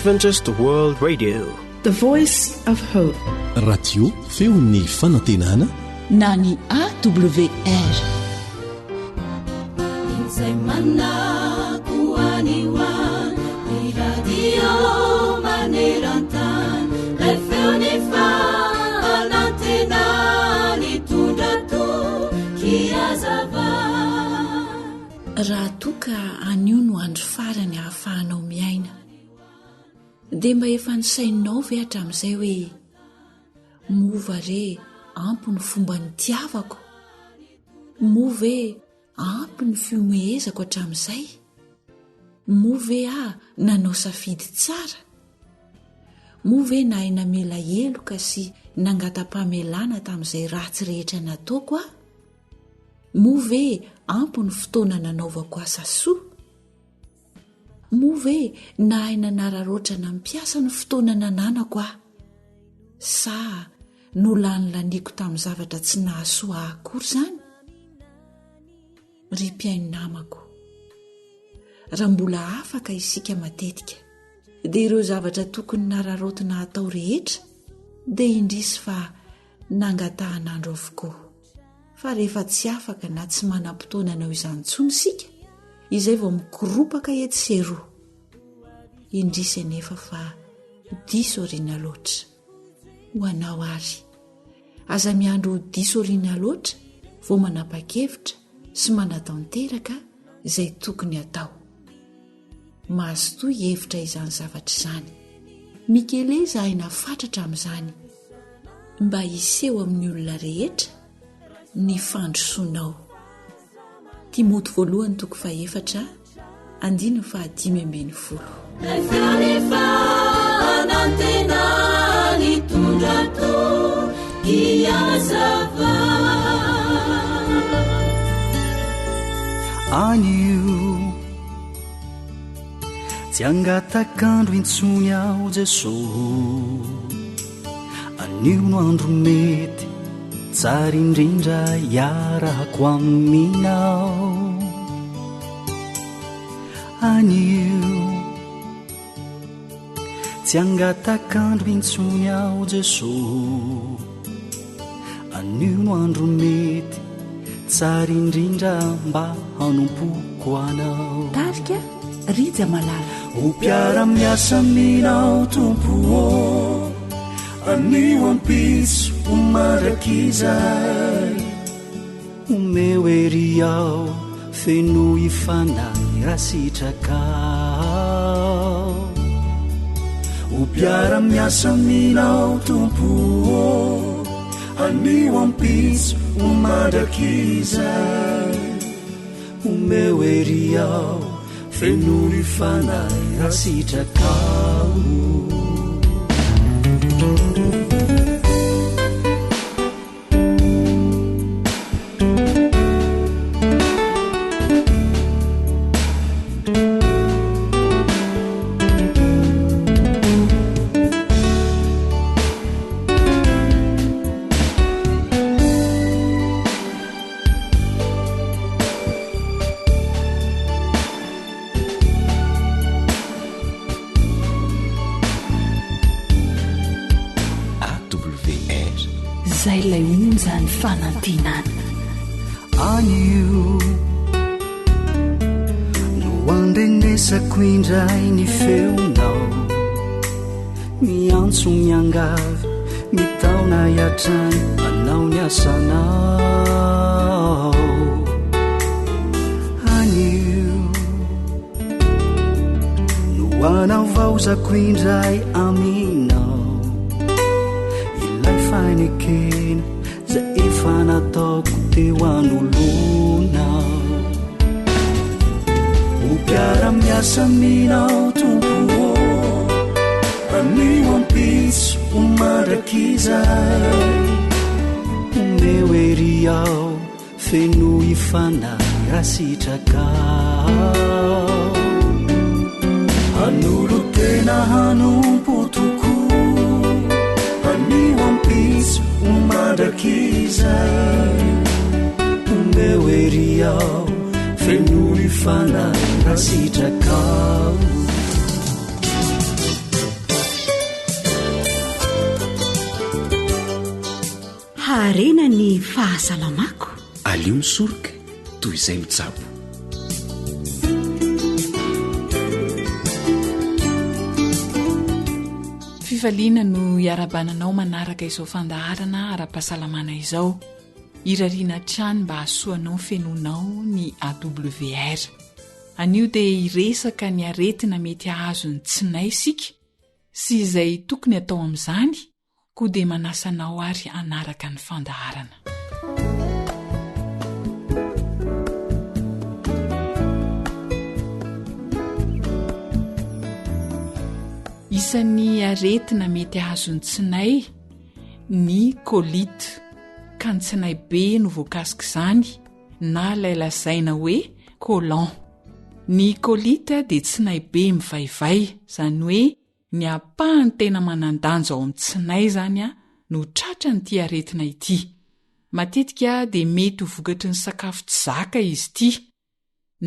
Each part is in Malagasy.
Adventist World Radio, the voice of hope. Radio feon'ny fanantenana na ny AWR. Izay manakoaniwa ny radio maneran-tany ilay feony fanantena nitondra tokiazava. Raha toka anio no andro farany hahafahanao miaina, dia mba efa nisaininao ve hatramin'izay hoe mova re ampy ny fomba ny tiavako, mova e ampy ny fiomehezako hatramin'izay, mova e nanao safidy tsara, mova e nahaina mela heloka sy nangata-pamelana tamin'izay ratsy rehetra nataoko a, mova e ampy ny fotoana nanaovako asa soa, mova e nahaina nararoatra nampiasa ny fotoana nananako a, sa no lany laniko tamin'ny zavatra tsy nahasoa akory izany. Ry mpiaino namako, raha mbola afaka isika matetika dia ireo zavatra tokony nararotina hatao rehetra dia indrisy fa nangatahan'andro avokoa. Fa rehefa tsy afaka na tsy manam-potoana anao izany intsony isika, izay vao mikoropaka etsy sy eroa, indrisy anefa fa diso oriana loatra ho anao ary. Aza miandro diso oriana loatra vao manapa-kevitra sy manatanteraka izay tokony atao. Mahazo toy hevitra izany zavatra izany. Mikeleza aina fatratra amin'izany mba hiseho amin'ny olona rehetra ny fandrosoanao. Timoty 1:4 andiny 5:12. Rehefa anantena nitondra tokiazava. Anio tsy angatak'andro intsony ao Jesosy, anio no andro mety tsara indrindra iarako aminao. Anio tsy angatak'andro intsony ao Jesosy, anio no andro mety tsara indrindra mba hanompoko anao. Tarika rija malala O mpiara-miasa aminao tompo ô, anio ampiso homarak'izay, omeo ery ao feno ifanay rasitrakao. O mpiara-miasa aminao tompo ô, anio ampiso homarak'izay, omeo ery ao feno ifanay rasitrakao. zay lay onjany fanantenana. Anio no andrenesako indray ny feonao, miantso miangavy mitaona iatrany anao ny asanao. Anio no anao vaozako indray aminao, ilay fanekena zay efa nataoko teo anolonao. O mpiara-miasa aminao tompo ô, anio ampiso homarak'izay, omeo ery ao feno ifanay rasitrakao. Anolo tena hanompo tokoa, anio ampiso homarak'izay, omeo ery ao feno ifanay rasitrakao. harena ny fahasalamako. alio ny soroka toy izay mitsabo. fifaliana no iarabananao manaraka izao fandaharana ara-pahasalamana izao, irariana trany mba hahasoanao fenonao ny AWR. anio dia iresaka ny aretina mety ahazo ny tsinay sika sy izay tokony atao amin'izany, koa dia manasanao ary anaraka ny fandaharana. isan'ny aretina mety ahazo ny tsinay ny kolite, ka ny tsinay be no voakasika izany na ilay lazaina hoe colon. ny kolite dia tsinay be mivaivay, izany hoe ny apahany tena manandanja ao amin'ny tsinay izany no tratra nyity aretina ity. matetika dia mety ho vokatry ny sakafo tsy zaka izy ity,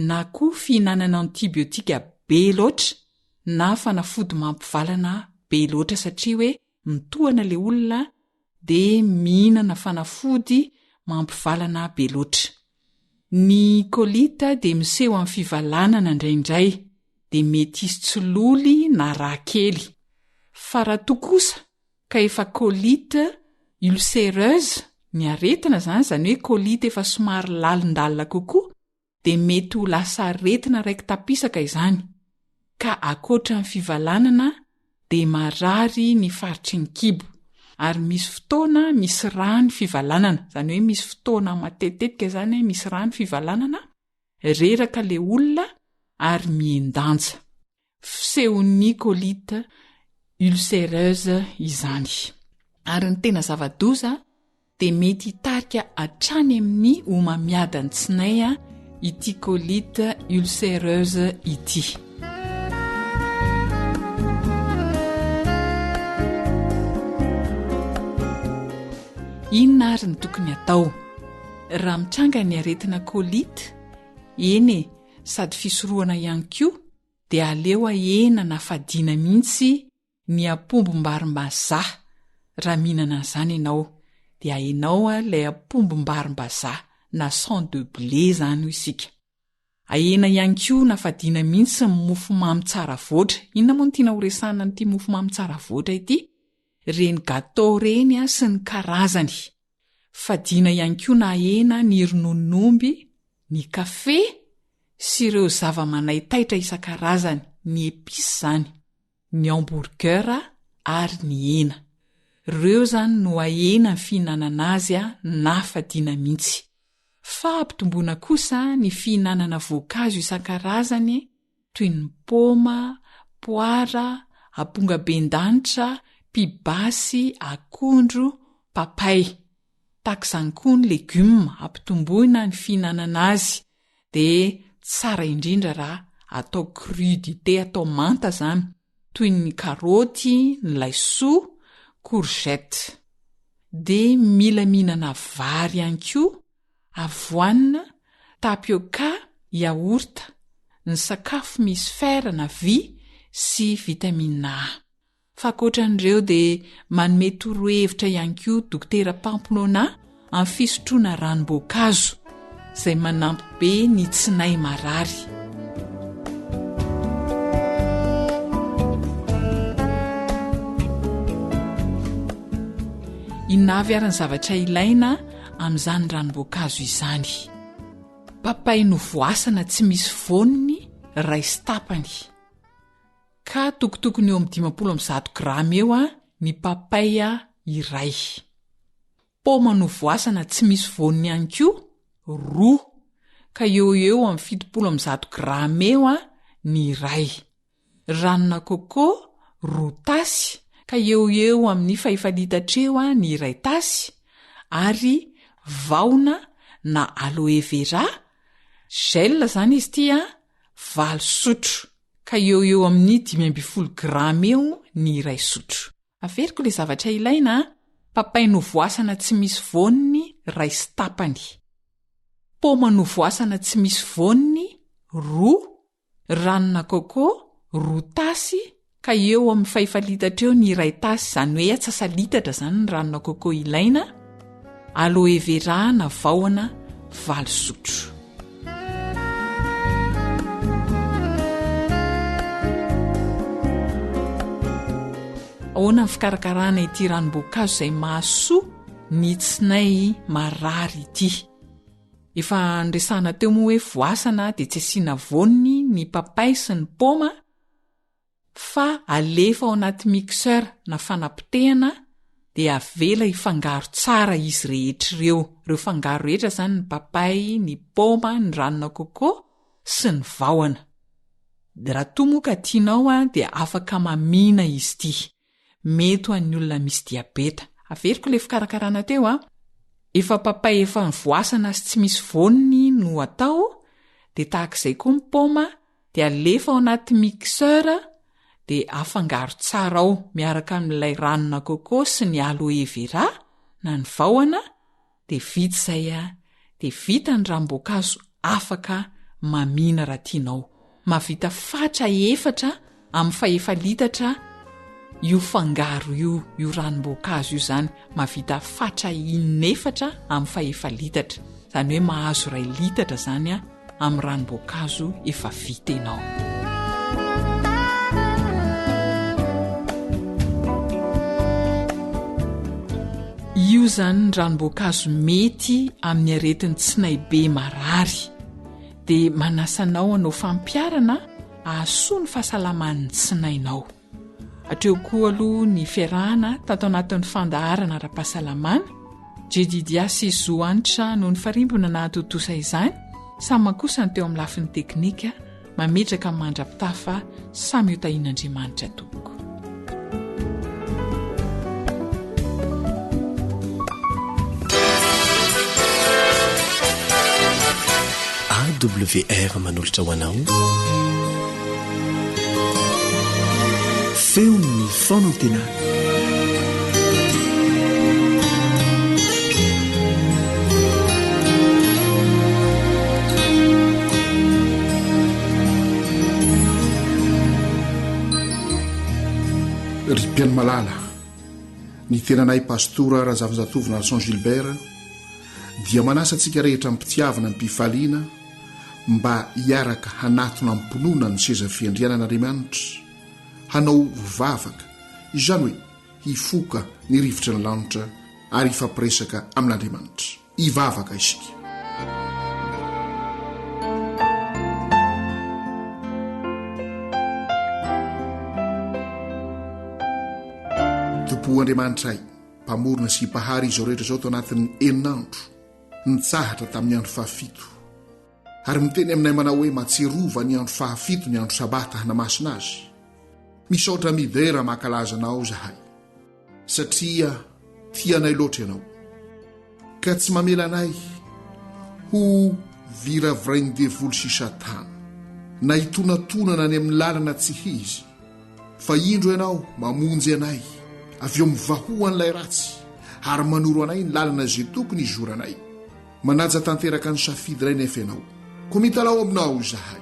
na koa fihinanana antibiotika be loatra, na fanafody mampivalana be loatra, satria hoe mitohana ilay olona dia mihinana fanafody mampivalana be loatra. ny kolita dia miseho amin'ny fivalanana indraindray, dia mety izy tsiloly na rakely. fa raha toa kosa ka efa kolita ulcéreuse ny aretina izany hoe kolita efa somary lalindalina kokoa, dia mety ho lasa aretina raiky tapisaka izany, ka akoatra ny fivalanana dia marary ny faritry ny kibo. ary misy fotoana misy rany fivalanana, izany hoe misy fotoana matetetika izany misy rany fivalanana, reraka le olona ary miendanja. fisehon'ny kolita ulcéreuse izany. ary ny tena zava-doza dia mety hitarika hatrany amin'ny homamiada ny tsinay ity kolita ulcéreuse ity. inona ary ny tokony atao raha mitranga ny aretina kolita? eny sady fisorohana ihany koa, dia aleo ahena na fadiana mihitsy ny apombom-barim-bazaha. raha mihinana izany ianao dia hainao ilay apombom-barim-bazaha na sang de blé izany ho isika. ahena ihany koa na fadiana mihitsy ny mofo mamy tsara voatra. inona moa no tiana horesana n'ity mofo mamy tsara voatra ity? reny gâteau reny sy ny karazany. fadiana ihany koa na ahena ny ronon'omby, ny kafe sy ireo zava-manaitaitra isan-karazany, ny épice izany, ny hamburger ary ny hena. ireo izany no ahena ny fihinanana azy na fadiana mihitsy. fa ampitomboana kosa ny fihinanana voankazo isan-karazany toy ny poma, poara, apongaben-danitra, pibasy, akondro, papay. takizany koa ny legioma ampitomboina ny fihinanana azy, dia tsara indrindra raha atao crudité, atao manta izany, toy ny karaoty, ny laisoa, courgette. dia mila mihinana vary ihany koa, avoanina, tapioca, yaourt, ny sakafo misy fer na vy sy vitamine A. fa ankoatran'ireo dia manome torohevitra ihany koa dokotera Pampelona amin'ny fisotroana ranom-boankazo izay manampy be ny tsinay marary. inavy ary ny zavatra ilaina amin'izany ranom-boankazo izany. papay novoasana tsy misy voniny ray sy tapany, ka tokotokony eo amin'ny 500 grama eo ny papay iray. poma novoasana tsy misy voniny ihany koa roa, ka eo amin'ny 700 grama eo ny iray. ranona kôkô roa tasy, ka eo amin'ny 5 litatra eo ny iray tasy, ary vaona na aloe vera gel izany izy ity 20 sotro, ka eo amin'ny 500 grama eo ny iray sotro. averiko le zavatra ilaina: papay novoasana tsy misy voniny ray sy tapany, poma novoasana tsy misy voniny roa, ranona kôkô roa tasy, ka eo amin'ny 5 litatra eo ny iray tasy, izany hoe atsasa litatra izany ny ranona kôkô ilaina, aloe vera na vaoana 8 sotro. Ahoana ny fikarakarana ity ranom-boankazo izay mahasoa ny tsinay marary ity. Efa nresana teo moa hoe voasana dia tsy asiana voniny ny papay sy ny paoma, fa alefa ao anaty mixeur na fanapotehana dia avela ifangaro tsara izy rehetr'ireo. Ireo fangaro rehetra izany ny papay, ny paoma, ny ranona coco sy ny vaoana. Raha toa moa ka tianao dia afaka mamina izy ity. Mety ho an'ny olona misy diabeta. Averiko ilay fikarakarana teo Efa papay efa voasana sy tsy misy voniny no atao, dia tahak'izay koa ny paoma dia alefa ao anaty mixeur dia afangaro tsara ao miaraka amin'ilay ranona coco sy ny aloe vera na ny vaoana, dia vita izay dia vita ny ranom-boankazo afaka mamina raha tianao. Mavita fatra 4 amin'ny fa 1 litatra io fangaro io ranom-boankazo io zany. Mavita fatra 4 amin'ny fa 1 litatra, zany hoe mahazo 2 litatra zany amin'ny ranom-boankazo efa vita ianao. Io zany ny ranom-boankazo mety amin'ny aretin'ny tsinay be marary, dia manasanao anao fampiarana ahasoa ny fahasalaman'ny tsinainao. Hatreo koa aloha ny fiarahana tato anatin'ny fandaharana ara-pahasalamana. Jedidia sy Zoanitra no ny farimbona na hatotosa izany, samy kosa teo amin'ny lafiny teknika, mametraka mandrapitafa samy ho tahin'Andriamanitra tompoko. AWR manolotra ho anao feo ny fonantenana. Ry Piano Malala, ny tenanay pastora Razavazatovina San Gilbert dia manasa antsika rehetra mpitiavana ny mpifaliana mba hiaraka hanatona amponona ny seza fiandrianan'Andriamanitra, hanao vavaka, izany hoe hifoka ny rivotra ny lanitra ary hifampiresaka amin'Andriamanitra. Hivavaka isika. Tompo Andriamanitra, mpamorona sy mpahary izao rehetra izao tao anatin'ny 9 andro nitsahatra tamin'ny andro 7, ary miteny aminay manao hoe matsiarova ny andro 7 ny andro sabata hanamasina azy. Misaotra midera makalaza anao zahay, satria tianay loatra ianao, ka tsy mamela anay ho viravirain'ny devolo sy Satana na hitonatonana ny amin'ny lalana tsy hizy, fa indro ianao mamonjy anay avy eo mivahoan'ilay ratsy ary manoro anay ny lalana izay tokony izoranay. Manaja tanteraka ny safidy nefa ianao, ko mitalao aminao zahay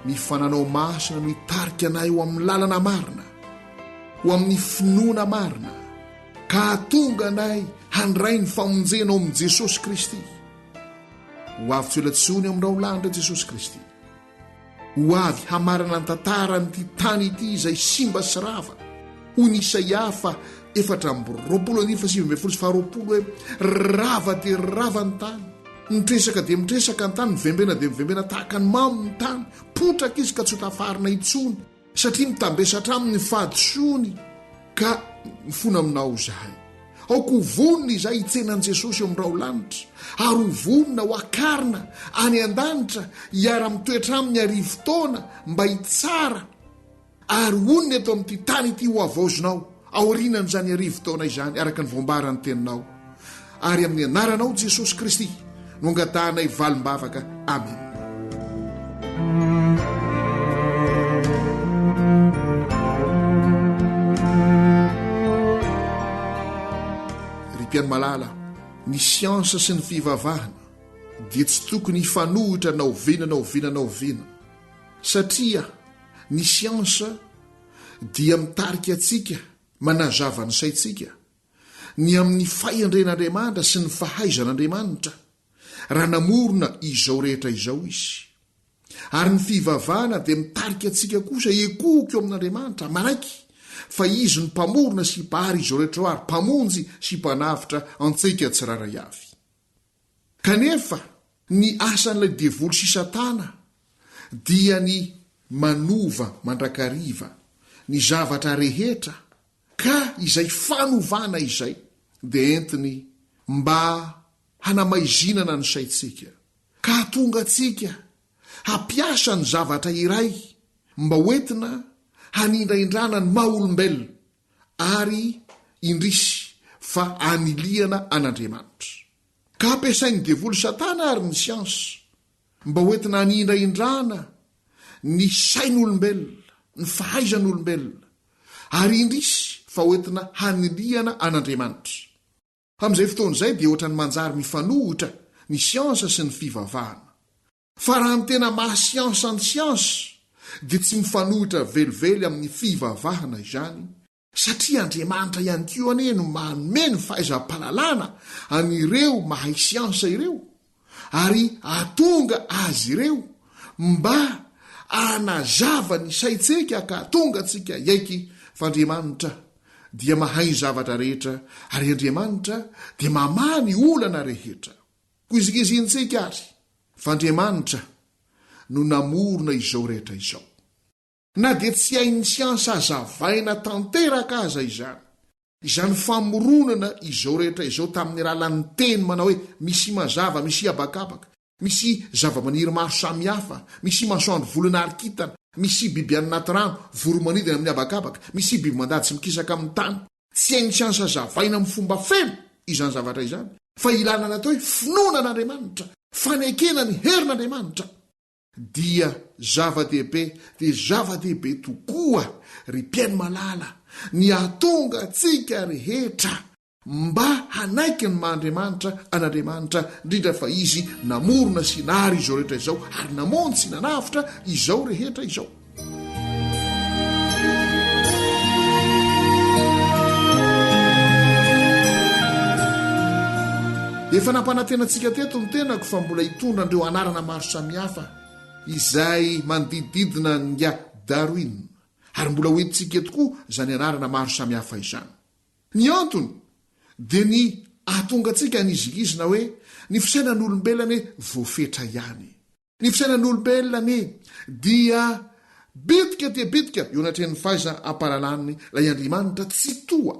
ny fananao masina no hitarika anay ho amin'ny lalana marina, ho amin'ny finoana marina, ka hatonga anay handray ny famonjenao amin'i Jesosy Kristy. Ho avy tsoelatsony amin'irao lanitra Jesosy Kristy, ho avy hamarana ny tantara nyty tany ity izay simba sy rava, ho ny Isaia 4:7-9 hoe rava dia rava ny tany, mitresaka dia mitresaka ny tany, mivembena dia mivembena tahaka ny mamo ny tany, potraka izy ka tsy ho tafarina intsony, satria mitambesatra aminy fahadisony. Ka mifona aminao zahay, aoko ho vonona izay hitsenan Jesosy eo amin'irao lanitra, ary ho vonona ho akarina any an-danitra hiara-mitoetra amin'ny arivo-taona mba hitsara, ary onony eto amin'ity tany ity ho avaozonao aorianan'izany arivo-taona izany araka ny voambarany teninao, ary amin'ny anaranao Jesosy Kristy no angatahanay valim-bavaka. Amen. Ry Piano Malala, ny siansa sy ny fivavahana dia tsy tokony hifanohitra na oviana, satria ny siansa dia mitarika atsika manazava ny saitsika, ny amin'ny faiandren'andriamanitra sy ny fahaizan'andriamanitra raha namorona izao rehetra izao izy. Ary ny fivavahana dia mitarika antsika kosa ekoko eo amin'andriamanitra maraiky fa izy ny mpamorona sy mpahary izao rehetra ho ary mpamonjy sy mpanavitra antsika tsiraray avy. Kanefa ny asan'ilay devoly sy satana dia ny manova mandrakariva ny zavatra rehetra ka izay fanovana izay dia entiny mba hanamaizinana ny saitsika ka hatonga atsika hapiasa ny zavatra iray mba hoentina hanindraindrana ny maha-olombelona ary indrisy fa aniliana an'Andriamanitra. Ka ampiasain'ny devoly satana ary ny siansa mba hoentina hanindraindrana ny sain'olombelona, ny fahaizan'olombelona ary indrisy fa hoentina haniliana an'Andriamanitra. Amin'izay fotoan'izay dia ohatrany manjary mifanohitra ny siansa sy ny fivavahana. Fa raha ny tena mahasiansa ny siansa dia tsy mifanohitra velively amin'ny fivavahana izany, satria Andriamanitra ihany koa anie no manome ny fahaizam-pahalalana an'ireo mahay siansa ireo ary atonga azy ireo mba anazava ny saitsika ka atonga antsika iaiky fa Andriamanitra dia mahay ny zavatra rehetra ary Andriamanitra dia mamaha ny olana rehetra. Koa izikizintsika ary fa Andriamanitra no namorona izao rehetra izao. Na dia tsy hain'ny siansa azavaina tanteraka aza izany famoronana izao rehetra izao tamin'ny alalan'ny teny manao hoe misy mazava, misy abakabaka, misy zava-maniry maro samihafa, misy masoandro volana arkitana, misy biby anaty rano voromanidina amin'ny abakabaka, misy biby mandady tsy mikisaka amin'ny tany. Tsy hain'ny siansa azavaina amin'ny fomba feno izany zavatra izany, fa ilana natao hoe finoanan'Andriamanitra, fanekena ny herin'Andriamanitra dia zava-dehibe, dia zava-dehibe tokoa ry mpiaino malala ny atonga atsika rehetra mba hanaiky ny maha-Andriamanitra an'Andriamanitra, indrindra fa izy namorona sy nary izao rehetra izao ary namonjy sy nanavitra izao rehetra izao. Efa nampanantenantsika teto ny tenako fa mbola hitondra andreo anarana maro samihafa izay manodididina nga Darwin, ary mbola hoentintsika tokoa izany anarana maro samihafa izany. Ny antony dia ny ahatonga antsika nizikizina hoe ny fisainan'olombelona voafetra ihany. Ny fisainan'olombelona dia bitika dia bitika eo anatrehan'ny fahaiza amparalaniny ilay Andriamanitra tsy toa.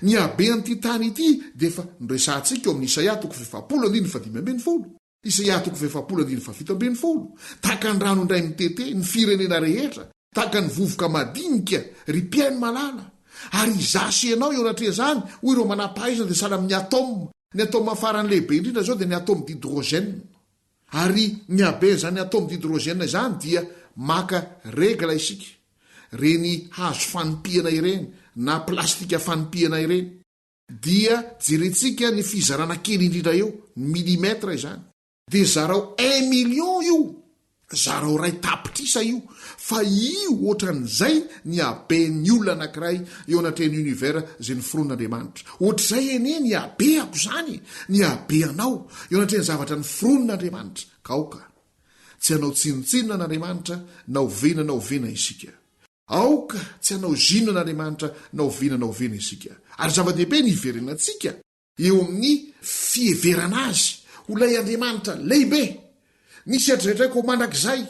Ny habean'ity tany ity dia efa nresantsika eo amin'ny Isaia 7:5, Isaia 7:7, tahaka ny rano indray mitete ny firenena rehetra, tahaka ny vovoka madinika ry mpiaino malala. Ary izasy ianao eo anatrezany hoy ireo manam-pahaizana dia sahala amin'ny atôma. Ny atôma farany lehibe indrindra zao dia ny atôma d'hydrogène. Ary ny habean'izany atôma d'hydrogène izany dia maka regla isika reny hazo fanipiana ireny na plastika fanipiana ireny, dia jerentsika ny fizarana kely indrindra eo milimetra izany, dia zarao 1 million io, zarao ray tapitrisa io, fa io ohatran'izay ny haben'ny olona anankiray eo anatreny univers zay ny foronon'Andriamanitra. Ohatr'izay ene ny habeako zany, ny habeanao eo anatreny zavatra ny foronon'Andriamanitra. Kaoka tsy hanao tsinotsinona n'Andriamanitra na ovena na ovena isika. Aoka tsy hanao zino n'Andriamanitra na ovena na ovena isika. Ary zava-dehibe ny iverenantsika eo amin'ny fieverana azy olay Andriamanitra lehibe. Nisy adretraiko mandrakizay,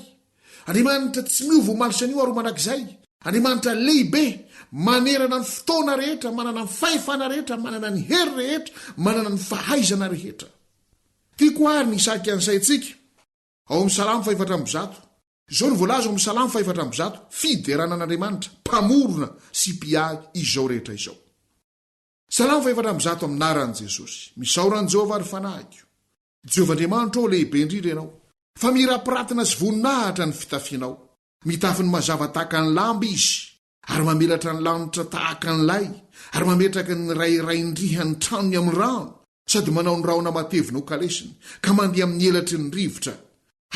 Andriamanitra tsy miova malisan'io ary mandrakizay. Andriamanitra lehibe, manerana ny fotoana rehetra, manana ny fahefana rehetra, manana ny hery rehetra, manana ny fahaizana rehetra. Tiako ary ny saky ansaitsika ao amin'ny Salamo 400. Izao ny voalaza ao amin'ny Salamo 400, fiderana an'Andriamanitra, mpamorona sy mpiahy izao rehetra izao. Salamo 400 aminaran'i Jesosy. Misaoran'i Jehovah ary fanahiko. Jehovah Andriamanitra ao lehibe indrindra ianao. Fa mirapiratina sy voninahitra ny fitafianao. Mitafy ny mazava tahaka ny lamba izy, ary mamelatra ny lanitra tahaka ny lay, ary mametraka ny rairaindrihany tranony amin'ny rano, sady manao ny rahona matevina ho kalesiny, ka mandeha amin'ny elatry ny rivotra,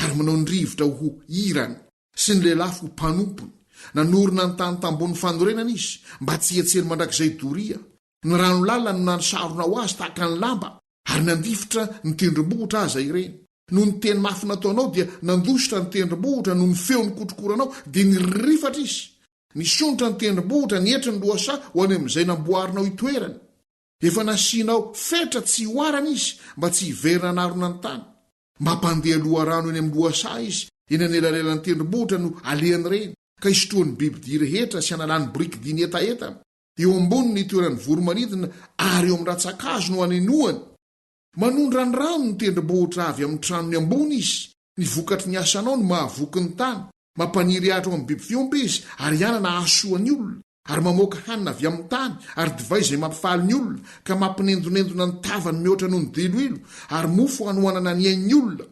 ary manao ny rivotra ho irany, sy ny lelafy ho mpanompony. Nanorina ny tany tambony fanorenana izy, mba tsy hetsely mandrakizay doria, ny rano lalina no nanysarona ho azy tahaka ny lamba ary nandifitra ny tendrombohitra aza ireny. No ny teny mafy nataonao dia nandositra ny tendrombohitra no ny feo ny kotrokoranao dia nirifatra izy. Nisonitra ny tendrombohitra nietry ny loasa ho any amin'izay namboarinao itoerany. Efa nasianao fetra tsy hoarana izy mba tsy hiverina narona ny tany. Mampandeha loharano eny amin'ny loasa izy eny anelanelan'ny tendrombohitra no alehany reny ka isotroan'ny bibidia rehetra sy analany brikidia ny etaetana. Eo ambony ny toerany voromanidina ary eo amin'ny ratsakazo no anenoany. Manondra ny rano ny tendrombohitra avy amin'ny tranony ambony izy. Ny vokatry ny asanao no mahavoky ny tany. Mampaniry ahatra amin'ny biby fiompy izy ary ianana hahasoany olona ary mamoaka hanina avy amin'ny tany ary divay izay mampifaly ny olona ka mampinendonendona ny tavany mihoatra noho ny diloilo ary mofo hanohanana ny ain'ny olona.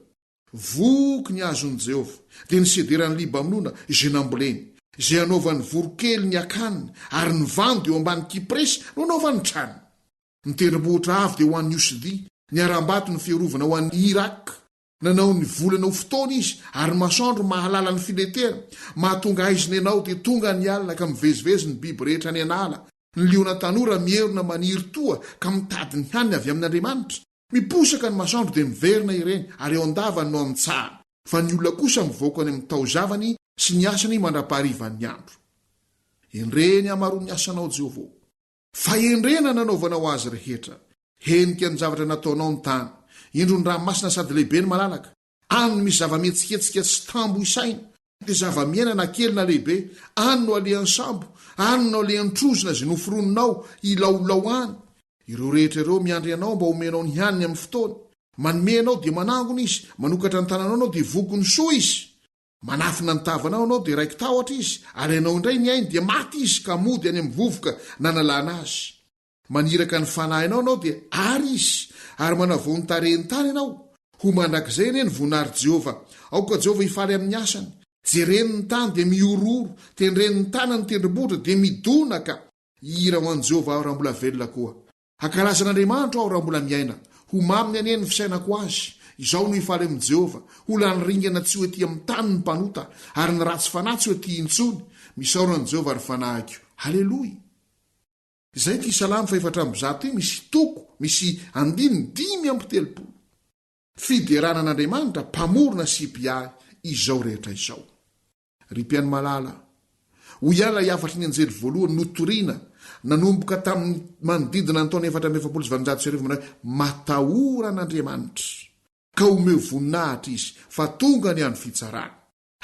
Voky ny azon'i Jehova dia nisederan'ny Libanona izay namboleny, izay anaovan'ny vorokely ny akaniny ary ny vando eo ambany kipresy no anaovan'ny trano. Ny tendrombohitra avy dia ho an'ny Osidi, ny aram-bato ny fiarovana ho an'ny Irak. Nanao ny volana ho fotoana izy ary masoandro mahalala ny filetera. Mahatonga aiziny ianao dia tonga ny alina ka mivezivezy ny biby rehetra ny anala. Ny liona tanora mierona maniry toa ka mitady ny hanina avy amin'Andriamanitra. Miposaka ny masoandro dia miverina ireny ary eo andavany no amintsahana. Fa ny olona kosa mivoaka any amin'ny taozavany sy ny asany mandra-paharivan'ny andro. Enreny hamaroa ny asanao Jehovah. Fa enrena nanaovanao azy rehetra. Henika ny zavatra nataonao ny tany. Indro ny ranomasina sady lehibe ny malalaka. Any no misy zava-mihetsiketsika sy tambo isaina. Dia zava-miaina na kely na lehibe. Any no alehan'ny sambo. Any no alehan'ny trozona izay noforoninao ilaolao any. Ireo rehetra ireo miandry anao mba homenao ny haniny amin'ny fotoana. Manome anao dia manangona izy. Manokatra ny tananao anao dia vokony soa izy. Manafina ny tavanao anao dia raiky tahotra izy. Alainao indray ny ainy dia maty izy ka mody any amin'ny vovoka nanalana azy. Maniraka ny fanahinao anao dia ary izy. Ary manavao ny tarehiny tany ianao. Ho mandrakizay eny ny voninahary Jehova. Aoka Jehova hifaly amin'ny asany. Jereny ny tany dia miororo. Tendreny ny tany ny tendrombohitra dia midonaka. Hira ho an'i Jehova aho raha mbola velona koa. Hankalazan'Andriamanitra aho raha mbola miaina. Ho maminy aneny ny fisainako azy. Izao no hifaly amin'ny Jehova. Ho lany ringana tsy ho ety amin'ny tany ny mpanota. Ary ny ratsy fanahy tsy ho ety intsony. Misaorana Jehova ary fanahiko. Haleloia. Izay ty Salamo 400 misy toko, misy 5:5. Fiderana an'Andriamanitra, mpamorona sy mpiahy izao rehetra izao. Ry mpiaino malala, ho iala hiafatry ny anjely voalohany notoriana, nanomboka tamin'ny manodidina ny taona 4,700 matahora an'Andriamanitra. Ka omeo voninahitra izy, fa tonga ny any fitsarana.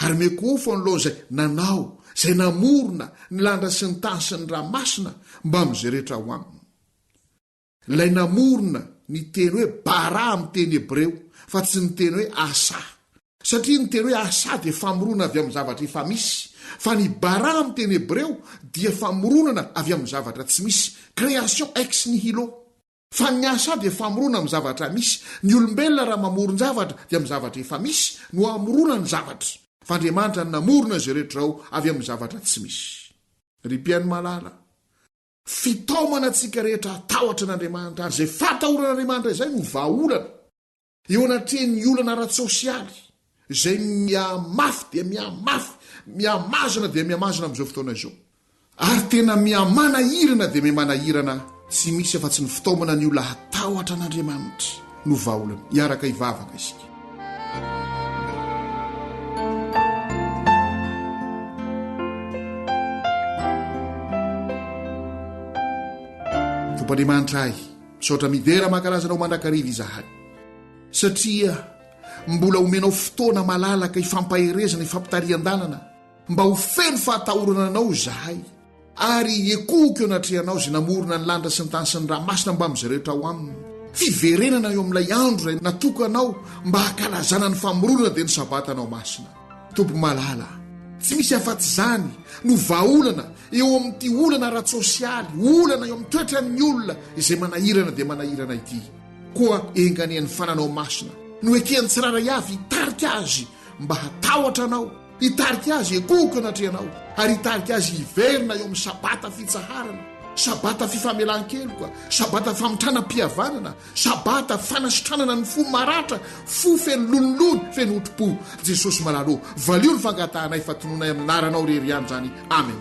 Ary mekofo ny loha nanao, izay namorona ny landra sy ny tany sy ny ranomasina mba amin'izay rehetra ho aminy. Ilay namorona ny teny hoe bara amin'ny teny hebreo, fa tsy ny teny hoe asa. Satria ny teny hoe asa dia famorona avy amin'ny zavatra efa misy, fa ny bara amin'ny teny hebreo dia famoronana avy amin'ny zavatra tsy misy, création ex nihilo. Fa ny asa dia famorona amin'ny zavatra misy. Ny olombelona raha mamoron zavatra dia amin'ny zavatra efa misy no amorona ny zavatra. Fa Andriamanitra ny namorona izay rehetra ao avy amin'ny zavatra tsy misy. Ry mpiaino malala, fitaomana antsika rehetra atahotra n'Andriamanitra ary izay fatahoran'Andriamanitra izay no vahaolana. Eo anatrehan'ny olana ara-tsosialy izay miamafy dia miamafy, miamazana dia miamazana amin'izao fotoana izao. Ary tena miamanahirana dia miamanahirana. Tsy misy afa-tsy ny fitaomana ny olona hatahotra n'Andriamanitra no vahaolana. Iaraka hivavaka isika. Tompon'Andriamanitra ahy, misaotra midera mankalazanao mandrakariva izahay. Satria mbola omenao fotoana malalaka ifampaherezana, ifampitarian-dalana mba ho feno fahatahorana anao izahay. Ary ekoko eo anatrehanao izay namorona ny landra sy ny tany sy ny ranomasina mba amin'izay rehetra ho aminy. Fiverenana eo amin'ilay andro izay natokanao mba hakalazana ny famoronana dia ny sabatanao masina. Tompo malala, tsy misy afa-tsy izany no vahaolana eo amin'ity olana ara-tsosialy, olana eo amin'ny toetran'ny olona izay manahirana dia manahirana ity. Koa enganian'ny fananao masina no ekehany tsiraray avy hitarika azy mba hatahotra anao, hitarika azy ekoko anatrehanao, ary hitarika azy hiverina eo amin'ny sabata fitsaharana, sabata fifamelan-keloka, sabata famitranam-pihavanana, sabata fanasitranana ny fo maratra, fo feno lololony, feno otropo. Jesosy malalo, valio ny fangatahanay fatononay amin'ny naranao rery ihany zany. Amen.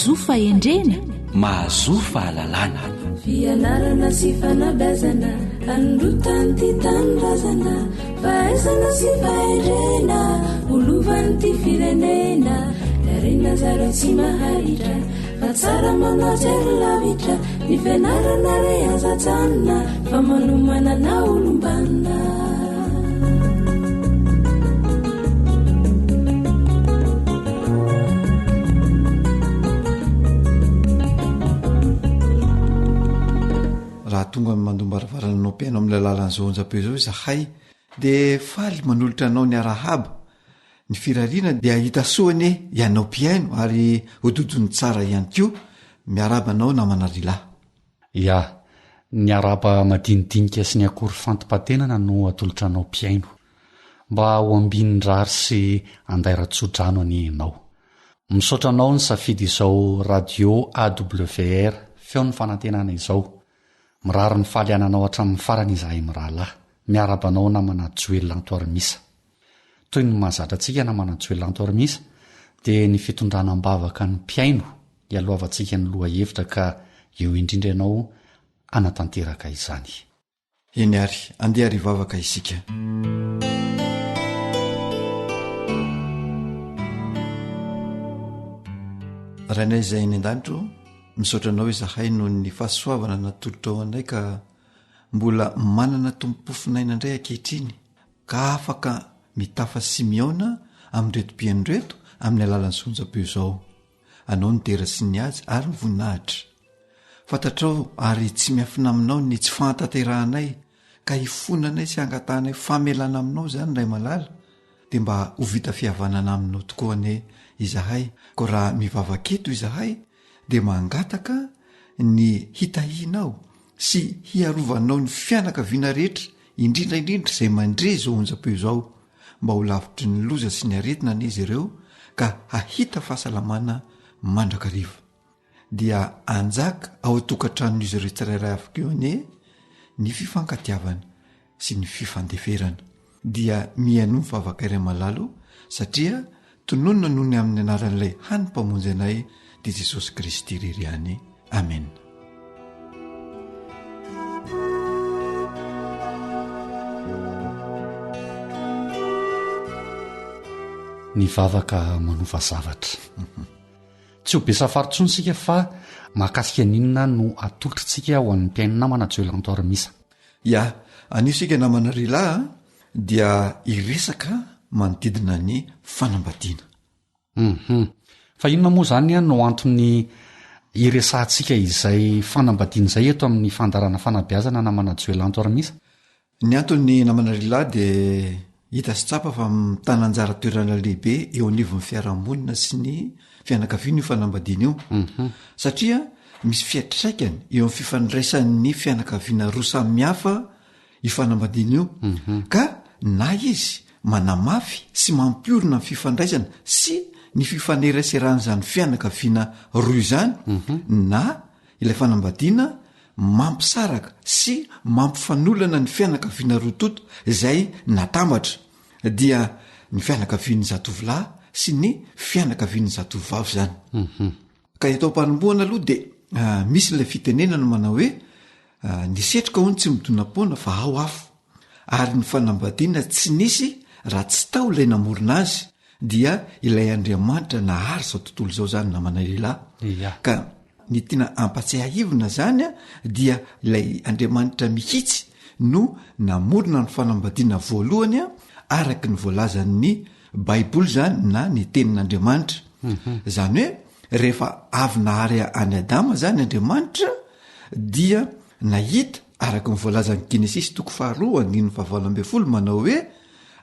mahazo fahendrena, mahazo fahalalana. fianarana sy fanabazana androtany ty tanindrazana fahaizana sy fahendrena olovany ty firenena darena zaro tsy maharitra fa tsara manajery lavitra ny fianarana re azatsanina fa manomanana olombanina. raha tonga mandombarvarana anao mpiaino amin'ilay lalan'izao onjapeo zao izahay dia faly manolotra anao ny arahaba ny firariana dia hita soany ianao mpiaino ary hododony tsara ihany koa miarabanao namana rilahy. Ya, ny araba madinidinika sy ny akory fantom-patenana no atolotra anao mpiaino mba ho ambinin-drary sy andairatsodrano any ianao. Misaotra anao ny safidy izao radio AWR feo ny fanantenana izao. Mirary ny faliananao hatramin'ny farany izahay mirahalahy miarabanao namana Joelantoarmisa. Toy ny mahazatra antsika namana Joelantoarmisa dia ny fitondranam-bavaka ny mpiaino hialoavantsika ny loha hevitra ka eo indrindra ianao anatanteraka izany. Eny ary andeha ary vavaka isika. Rainay izay eny an-danitro misaotra anao izahay noho ny fahasoavana natolotra ao anay ka mbola manana tompofinaina indray ankehitriny ka afaka mitafa Simeona amin'reto mpiaino reto amin'ny alalan'ny sonjapeo izao. Anao ny tera sy ny azy ary ny voninahitra. Fantatrao ary tsy miafina aminao ny tsy fantaterahanay ka hifonanay sy angatahanay famelana aminao zany ray malala dia mba ho vita fihavanana aminao tokoa ane izahay. Ko raha mivavaketo izahay dia mangataka ny hitahinao sy hiarovanao ny fianakaviana rehetra indrindraindrindra izay mandre zao onjapeo izao mba ho lavitry ny loza sy ny aretina n'izy ireo ka hahita fahasalamana mandrakariva. Dia anjaka ao atokantrano-n'izy ireo tsirairay afaka eo ane ny fifankatiavana sy ny fifandeferana. Dia mihaino mivavaka iray malalo satria tononona noho ny amin'ny anaran'ilay hany-mpamonjy anay dia Jesosy Kristy irery ihany. Amen. Ny vavaka manova zavatra. Tsy ho be safarintsony sika fa mahakasika ninona no atolotritsika ho an'ny mpiaino namana Joelantoarmisa. Ya, anio sika namana rilahy dia iresaka manodidina ny fanambadiana. Fa inona moa zany no antony iresantsika izay fanambadiana izay eto amin'ny fandarana fanabeazana namana Joelantoarmisa? Ny antony namana rilahy dia hita sy tsapa fa mitana anjara toerana lehibe eo anivon'ny fiarahamonina sy ny fianakaviana io fanambadiana io. Satria misy fiatraikany eo amin'ny fifandraisan'ny fianakaviana roa samihafa io fanambadiana io ka na izy manamafy sy mampiorina ny fifandraisana sy ny fifaneraserahan'izany fianakaviana roa izany na ilay fanambadiana mampisaraka sy mampifanolana ny fianakaviana roa toto izay natambatra dia ny fianakaviany zatovolahy sy ny fianakaviany zatovavy zany. Ka eto am-panomboana aloha dia misy ilay fitenenana manao hoe ny setroka hono tsy midona-poana fa ao afo ary ny fanambadiana tsy nisy raha tsy tao ilay namorona azy dia ilay Andriamanitra nahary zao tontolo izao zany namana lehilahy. Ka ny tiana ampatsiahivina zany dia ilay Andriamanitra mihitsy no namorona ny fanambadiana voalohany araka ny voalazan'ny Baiboly zany na ny tenin'Andriamanitra. Zany hoe rehefa avy nahary any Adama zany Andriamanitra dia nahita araka ny voalazan'ny Genesisy 2:1 manao hoe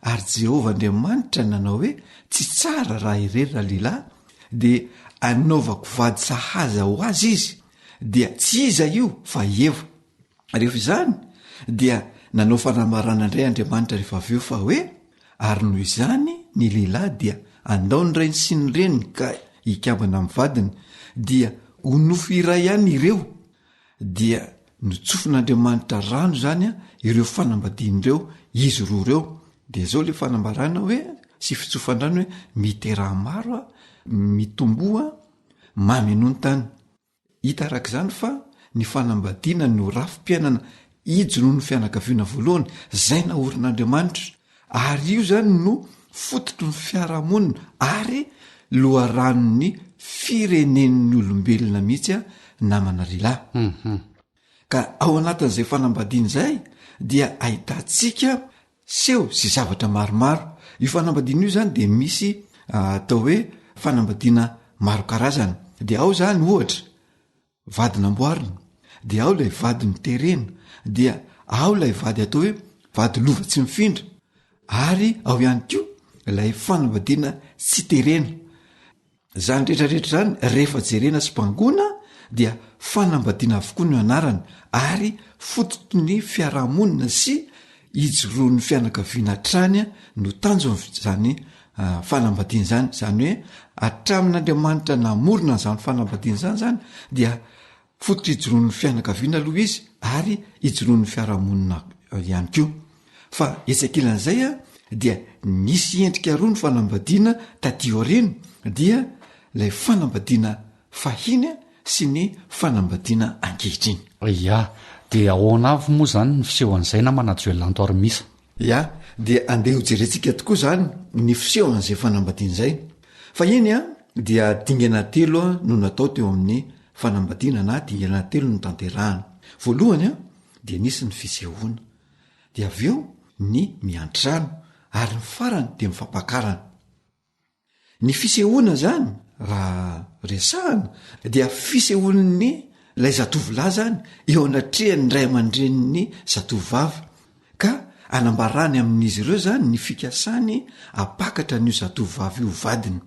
ary Jehovah Andriamanitra nanao hoe tsy tsara raha irery raha lehilahy dia anaovako vady sahaza ho azy izy dia tsy iza io fa Eva. Rehefa izany dia nanao fanambarana indray Andriamanitra rehefa avy eo fa hoe ary noho izany ny lehilahy dia andao ny rainy sy ny reniny ka hikambana amin'ny vadiny dia ho nofo iray ihany ireo dia notsofin'Andriamanitra rano zany ireo fanambadian'ireo izy roa ireo. Dia zao le fanambarana hoe sy fitsofan-drano hoe miteraha maro mitomboa mamy noho ny tany. Hita arak'izany fa ny fanambadiana no rafim-piainana ijo noho ny fianakaviana voalohany zay naorin'Andriamanitra, ary io zany no fototry ny fiarahamonina ary loharanony firenen'ny olombelona mihitsy a namana rilahy. Ka ao anatin'izay fanambadiana zay dia ahitantsika seho sy zavatra maromaro. Io fanambadiana io zany de misy atao hoe fanambadiana maro karazana. De ao zany ohatra vady namboarina, de ao lay vady niterena, dia ao lay vady atao hoe vady lova tsy mifindra, ary ao ihany koa lay fanambadiana tsy terena. Zany rehetrarehetra zany rehefa jerena sy mpangona dia fanambadiana avokoa no anarany, ary fototry ny fiarahamonina sy ijoroan'ny fianakaviana tranya no tanjo zany fanambadiana zany. Zany hoe atramin'Andriamanitra namorona n'izany fanambadiana zany dia fototry ijoroan'ny fianakaviana aloha izy, ary ijoroan'ny fiarahamonina ihany koa. Fa etsakilan'izay dia nisy endrika roa ny fanambadiana taty aoriana, dia lay fanambadiana fahiny sy ny fanambadiana ankehitriny. Ya, de ahoana avy moa zany ny fisehoan'izay na manajoelanto arymisa? Ya, de andeha ho jerentsika tokoa zany ny fisehoan'izay fanambadiana zay. Fa iny dia dingana telo no natao teo amin'ny fanambadiana, na dingana telo no tanterahana. Voalohany dia nisy ny fisehoana, de avy eo ny miantrano, ary ny farany de mifampakarana. Ny fisehoana zany raha resahana dia fisehoan'ny lay zatovolahy zany eo anatrehany ray aman-drenin'ny zatovavy, ka anambarany amin'izy ireo zany ny fikasany apakatra n'io zatovavy io vadiny.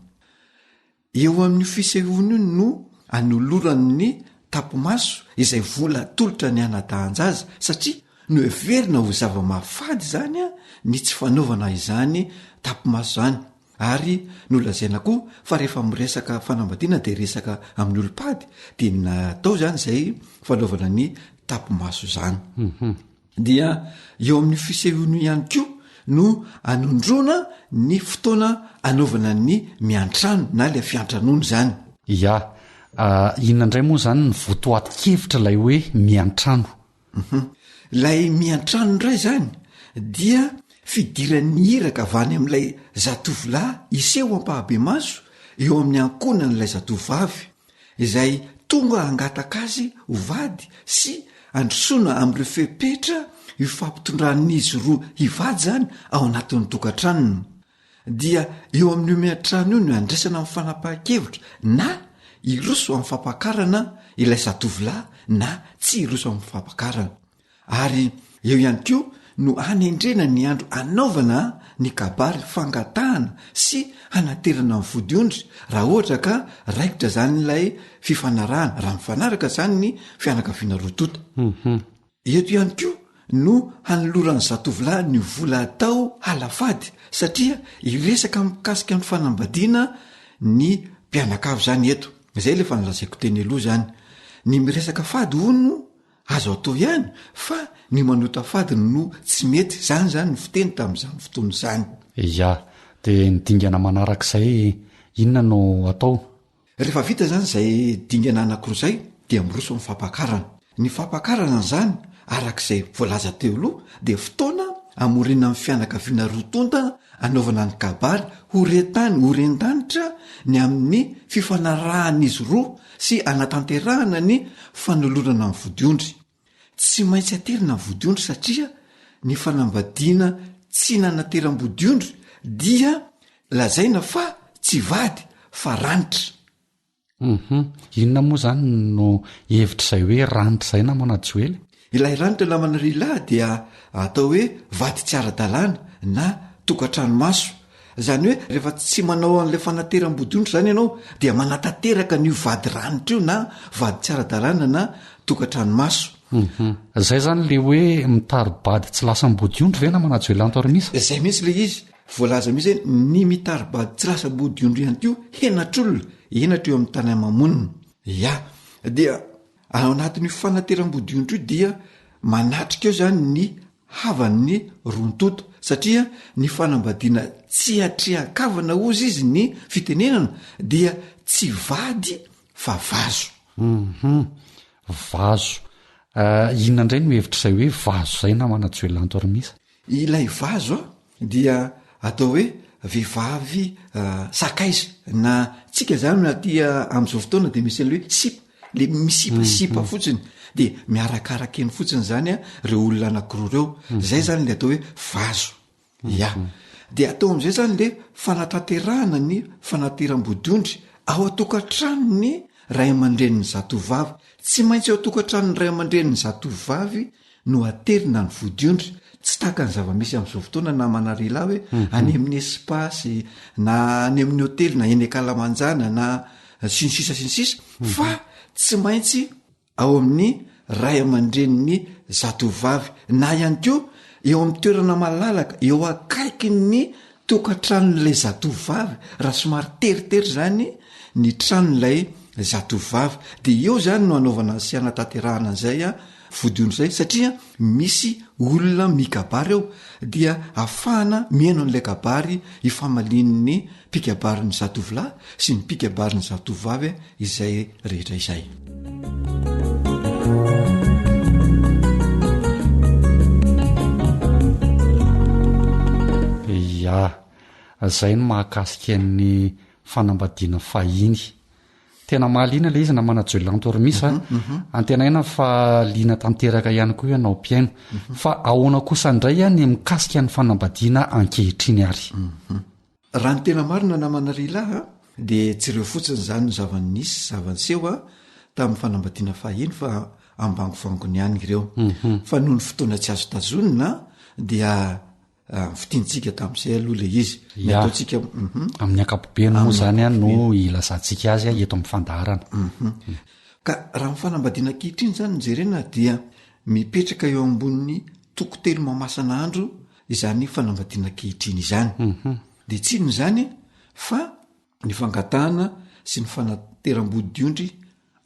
Eo amin'ny fisehoana io no anoloran'ny tapimaso izay vola tolotra ny anadahan-jaza, satria no everina ho zava-mahafady zany ny tsy fanaovana izany tapimaso zany. Ary nolazaina koa fa rehefa miresaka fanambadiana de resaka amin'ny olopady, de natao zany zay fanaovana ny tapimaso zany. Dia eo amin'ny fisehoana ihany koa no anondrona ny fotoana anaovana ny miantrano na le fiantranony zany. Ya, inona indray moa zany ny votoatin-kevitra lay hoe miantrano? Lay miantrano indray zany dia fidiran'ny hiraka avany amin'ilay zatovolahy iseho ampahabe maso eo amin'ny ankonan'ilay zatovavy, izay tonga angataka azy ho vady sy androsoana amin'ireo fepetra io fampitondran'izy roa hivady zany ao anatin'ny tokantranony. Dia eo amin'io miantrano io no andraisana amin'ny fanapahan-kevitra, na iroso amin'ny fampakarana ilay zatovolahy na tsy iroso amin'ny fampakarana. Ary eo ihany koa no hanendrena ny andro anaovana ny kabary fangatahana sy hanaterana ny vodiondry, raha ohatra ka raikitra zany ilay fifanarahana, raha mifanaraka zany ny fianakaviana rotota. Eto ihany koa no hanoloran'ny zatovolahy ny vola atao halafady, satria iresaka mikasika ny fanambadiana ny mpianakavy zany eto. Zay le fanalazaiko teny aloha zany, ny miresaka fady hono azo atao ihany, fa ny manota fady no tsy mety. Zany ny fiteny tamin'izany fotoana zany. Ya, de ny dingana manarak'izay inona no atao? Rehefa vita zany zay dingana anankiroa zay dia miroso amin'ny fampakarana. Ny fampakarana zany arak'izay voalaza teo aloha de fotoana amorena amin'ny fianakaviana rotonta anaovana ny kabary horentanitra ny amin'ny fifanarahan'izy roa sy anatanterahana ny fanolorana amin'ny vodiondry. Tsy maintsy aterina ny vodiondry, satria ny fanambadiana tsy nanateram-bodiondry dia lazaina fa tsy vady fa ranitra. Inona moa zany no hevitra zay hoe ranitra zay na manajoely? Ilay ranitra namana rilahy dia atao hoe vady tsy ara-dalàna na tokantrano maso. Zany hoe rehefa tsy manao an'ilay fanateram-bodiondry zany ianao dia manatateraka n'io vady ranitra io na vady tsy ara-dalàna na tokantrano maso. Zay zany le hoe mitaribady tsy lasa mbodiondry ve na manajoelanto arymisa? Zay mihitsy le izy voalaza mihitsy ny mitaribady tsy lasa mbodiondry ihany koa henatr'olona henatra eo amin'ny tany mamonina. Ya, dia ao anatin'io fanateram-bodiondry io dia manatrika eo zany ny havan'ny rontoto, satria ny fanambadiana tsy atrehan-kavana ozy izy ny fitenenana dia tsy vady fa vazo. Vazo inona indray no hevitra izay hoe vazo zay na manajoelanto arymisa? Ilay vazo dia atao hoe vehivavy sakaiza na tsika zany natia am'izao fotoana de misy an'le hoe sipa le misipasipa fotsiny de miarakaraka eny fotsiny zany a reo olona anankiroa reo zay zany le atao hoe vazo ya de atao am'izay zany le fanatanterahana ny fanateram-bodondry ao atokantranony ray aman-dreniny zatovavy tsy maintsy ao atokantranony ray aman-dreniny zatovavy no aterina ny vodiondry tsy taka ny zava-misy am'izao fotoana na manarila hoe any amin'ny espasy na any amin'ny hotely na eny akalamanjana na sinisisa fa tsy maintsy ao amin'ny ray aman-dreniny zatovavy na ihany ko eo amin'ny toerana malalaka eo akaiky ny tokantranon'ilay zatovavy raha somary teritery zany ny tranon'ilay zatovavy de eo zany no anaovana sy anatanterahana an'izay a vodiondry zay satria misy olona mikabary eo dia afahana mihaino an'ilay kabary ifamalin'ny mpikabarin'ny zatovolahy sy ny mpikabarin'ny zatovavy izay rehetra izay. Ya zay no mahakasika ny fanambadiana fahiny tena mahaliana le izy na manajoelanto arymisa antenaina fa liana tanteraka ihany koa ianao mpiaino fa ahoana kosa indray a ny mikasika ny fanambadiana ankehitriny ary raha ny tena marina na manarilaha de tsy ireo fotsiny zany no zava-nisy zavaniseho a tamin'ny fanambadiana fahiny fa ambangovangony ihany ireo fa noho ny fotoana tsy azo tazonina dia fitiantsika tamin'izay aloha le izy ataotsika amin'ny akapobeny moa zany a no ilazantsika azy a eto amin'ny fandaharana ka raha mifanambadiana ankehitriny zany nyjerena dia mipetraka eo ambonin'ny tokotelo mamasana andro izany fanambadiana ankehitriny izany de tsiny zany fa ny fangatahana sy ny fanateram-bodondry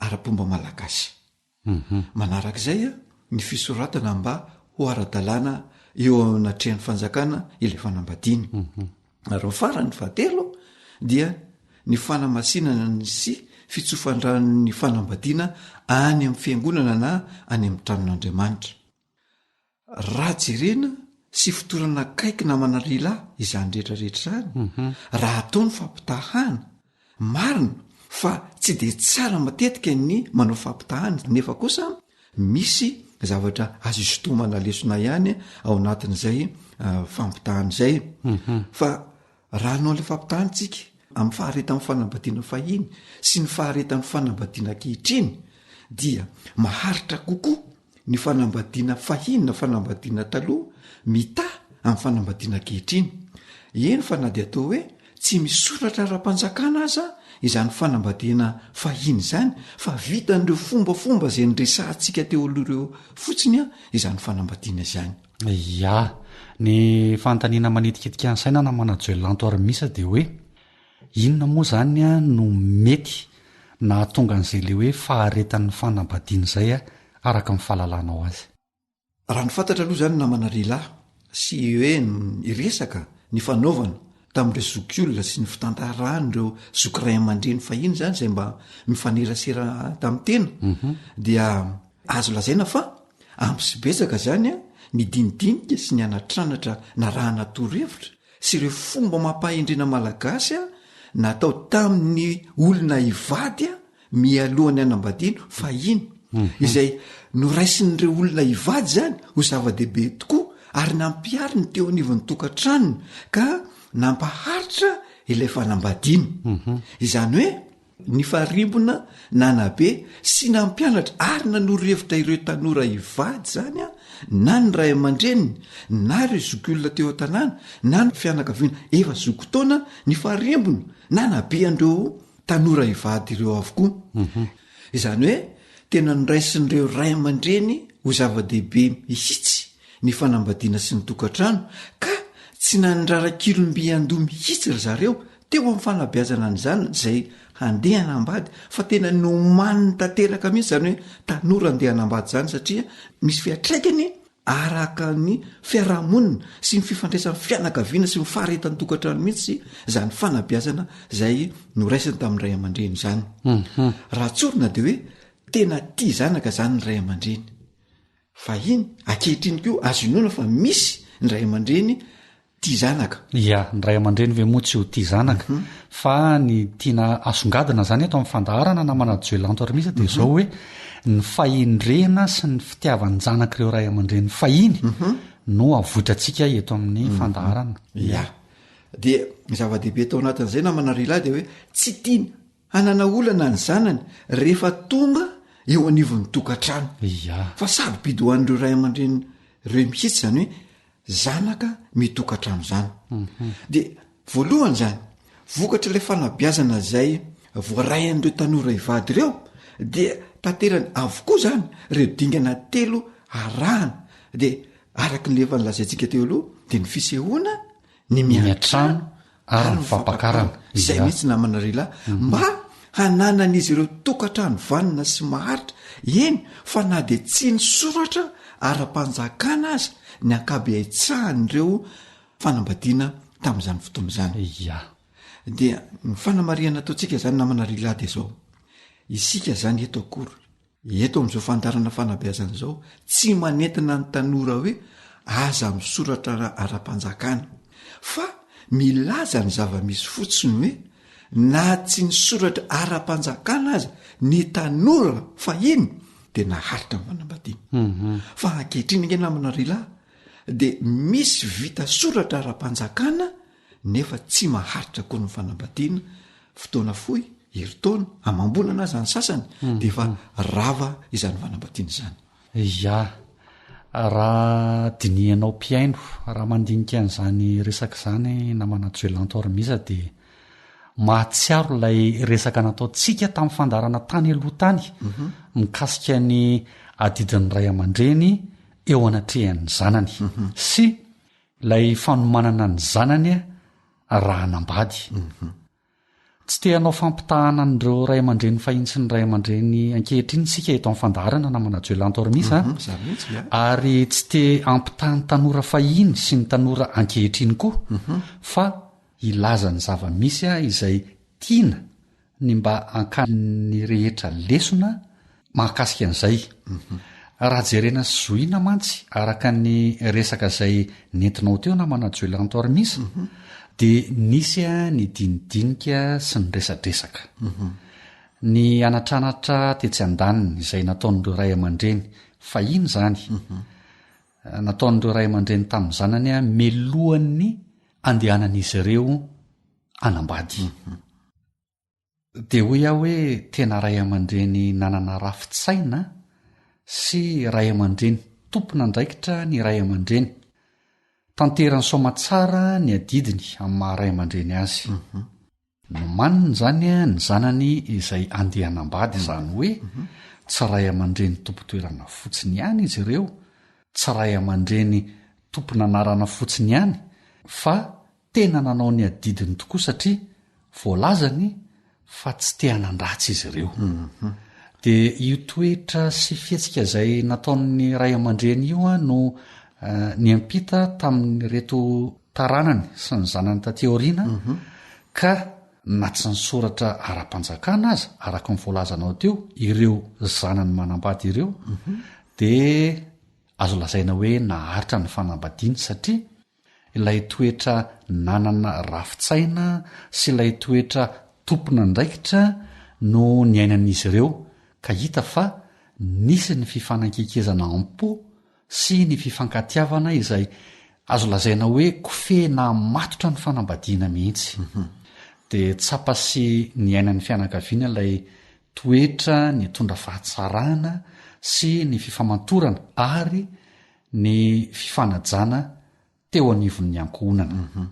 ara-pomba malagasy manarak'izay a ny fisoratana mba ho ara-dalàna eo anatrehan'ny fanjakana ilay fanambadiany raha farany fahatelo dia ny fanamasinana ny sy fitsofandran'ny fanambadiana any amin'ny fiangonana na any amin'ny tranon'Andriamanitra raha jerena sy fotorana kaiky na manarila izany rehetrarehetra zany raha ataony fampitahana marina fa tsy de tsara matetika ny manao fampitahana nefa kosa misy zavatra azo isotomana lesona ihany ao anatin'izay fampitahana izay fa raha anao le fampitahantsika amin'ny faharetan'ny fanambadiana fahiny sy ny faharetan'ny fanambadiana ankehitriny dia maharitra kokoa ny fanambadiana fahiny na fanambadiana taloha mita amin'ny fanambadiana ankehitriny eny fa na de atao hoe tsy misoratra ra-panjakana aza izany fanambadiana fahiny zany fa vitan'ireo fombafomba zay nyresantsika teo alohireo fotsiny a izany fanambadiana izany ya ny fantaniana manetikitika ny saina na manajoelanto arymisa de hoe inona moa zany a no mety na tonga an'izay le hoe faharetan'ny fanambadiana zay a araka ny fahalalànao azy raha ny fantatra aloha zany na manarilahy sy hoe iresaka ny fanaovana tamin'ireo zokiolona sy ny fitantarahany ireo zokiray aman-dreny fahiny zany zay mba mifanerasera tamin'ny tena dia azo lazaina fa ampysybetsaka zany a ny dinidinika sy ny anatranatra na raha natorohevitra sy ireo fomba mampahendrena malagasy a natao tamin'ny olona ivady a mialohany anambadiana fahiny izay noraisin'ireo olona ivady zany ho zava-dehibe tokoa ary nampiary ny teo anivon'ny tokantranony ka nampaharitra ilay fanambadiana izany hoe ny farimbona nanabe sy nampianatra ary nanorohevitra ireo tanora ivady zany a na ny ray aman-dreniny na ireo zokiolona teo an-tanàna na ny fianakaviana efa zokotaona ny farimbona nanabe andreo tanora ivady ireo avokoa izany hoe tena noraisin'ireo ray aman-dreny ho zava-dehibe mihitsy ny fanambadiana sy ny tokantrano ka tsy nandrarakilomby andoha mihitsy ry zareo teo amin'ny fanabeazana an'izany zay handeha hanambady fa tena nomaniny tanteraka mihitsy zany hoe tanora andeha hanambady zany satria misy fiatraikany araka ny fiarahamonina sy ny fifandraisan'ny fianakaviana sy mifaharetany tokantrano mihitsy zany fanabiazana zay noraisiny tamin'ny ray aman-dreny zany raha tsorina de hoe tena tia zanaka zany ny ray aman-dreny fa iny akehitriny ko azo inona fa misy ny ray aman-dreny tia zanaka ia ny ray aman-dreny ve moa tsy ho tia zanaka fa ny tiana asongadina zany eto amin'ny fandaharana na manajoelanto ary misy de zao hoe ny fahindrena sy ny fitiavan'ny janaka ireo ray aman-dreny fahiny no avotratsika eto amin'ny fandaharana ia de zava-dehibe tao anatin'izay na manarila de hoe tsy tiana hanana olana ny zanany rehefa tonga eo anivon'ny tokantrano ia fa sarobidy ho an'ireo ray aman-dreny reo mihitsy zany hoe zanaka mitokantrano zany de voalohany zany vokatra ilay fanabiazana zay voaray an'ireo tanora ivady ireo dia tanterany avokoa zany reo dingana telo arahana de araky ny lefa nylazaintsika teo aloha de ny fisehoana ny miatrano ary ny fampakarana zay mihitsy namanarila mba hananan'izy ireo tokantrano vanina sy maharitra eny fa na de tsy ny soratra ara-panjakana azy ny ankaby aitsahanyireo fanambadiana tamin'izany fotoan'izany ia dia ny fanamariana ataontsika zany namanarila de zao isika zany eto akory eto am'izao fandarana fanabeazana zao tsy manentina ny tanora hoe aza misoratra ara-panjakana fa milaza ny zava-misy fotsiny hoe na tsy ny soratra ara-panjakana aza ny tanora fa iny de naharitra ny fanambadiana fa ankehitriny nge namanarila de misy vita soratra ara-panjakana nefa tsy maharitra koa ny fanambadiana fotoana foy heritaona amambonana azy any sasany de efa rava izany fanambadiana zany ia raha dinianao mpiaino raha mandinika an'izany resaka zany na manajoelanto ary misa de mahatsiaro ilay resaka nataotsika tamin'ny fandarana tany aloha tany mikasika ny adidin'ny ray aman-dreny eo anatrehan'ny zanany sy ilay fanomanana ny zanany raha nambady tsy te hanao fampitahana n'ireo ray aman-dreny fahiny sy ny ray aman-dreny ankehitriny sika eto amin'ny fandaharana na manajoelanto ary misa ary tsy te ampitahany tanora fahiny sy ny tanora ankehitriny koa fa ilaza ny zava-misy izay tiana ny mba ankany rehetra lesona mahakasika an'izay raha jerena sy zoina mantsy araka ny resaka zay nentinao teo na manajoelanto ary misa de nisy ny dinidinika sy ny resadresaka ny anatranatra tetsy an-daniny izay nataon'ireo ray aman-dreny fahiny zany nataon'ireo ray aman-dreny tamin'ny zanany melohan'ny andehanan'izy ireo anambady de hoy aho hoe tena ray aman-dreny nanana rafitsaina sy ray aman-dreny tompona ndraikitra ny ray aman-dreny tanterany somatsara ny adidiny amin'ny maharay aman-dreny azy no maniny zany ny zanany izay andehanambady zany hoe tsy ray aman-dreny tompo-toerana fotsiny ihany izy ireo tsy ray aman-dreny tompona anarana fotsiny ihany fa tena nanao ny adidiny tokoa satria voalazany fa tsy tehanandratsy izy ireo de io toetra sy fietsika zay nataon'ny ray aman-dreny io no ny ampita tamin'ny reto taranany sy ny zanany tateoriana ka na tsy ny soratra ara-panjakana aza araka ny voalazanao teo ireo zanany manambady ireo de azo lazaina hoe naharitra ny fanambadiany satria ilay toetra nanana rafitsaina sy ilay toetra tompona ndraikitra no ny ainan'izy ireo ka hita fa nisy ny fifanankekezana ampo sy ny fifankatiavana izay azo lazaina hoe kofena matotra ny fanambadiana mihitsy de tsapa sy ny ainan'ny fianakaviana ilay toetra ny tondra fahatsarana sy ny fifamantorana ary ny fifanajana teo anivon'ny ankohonana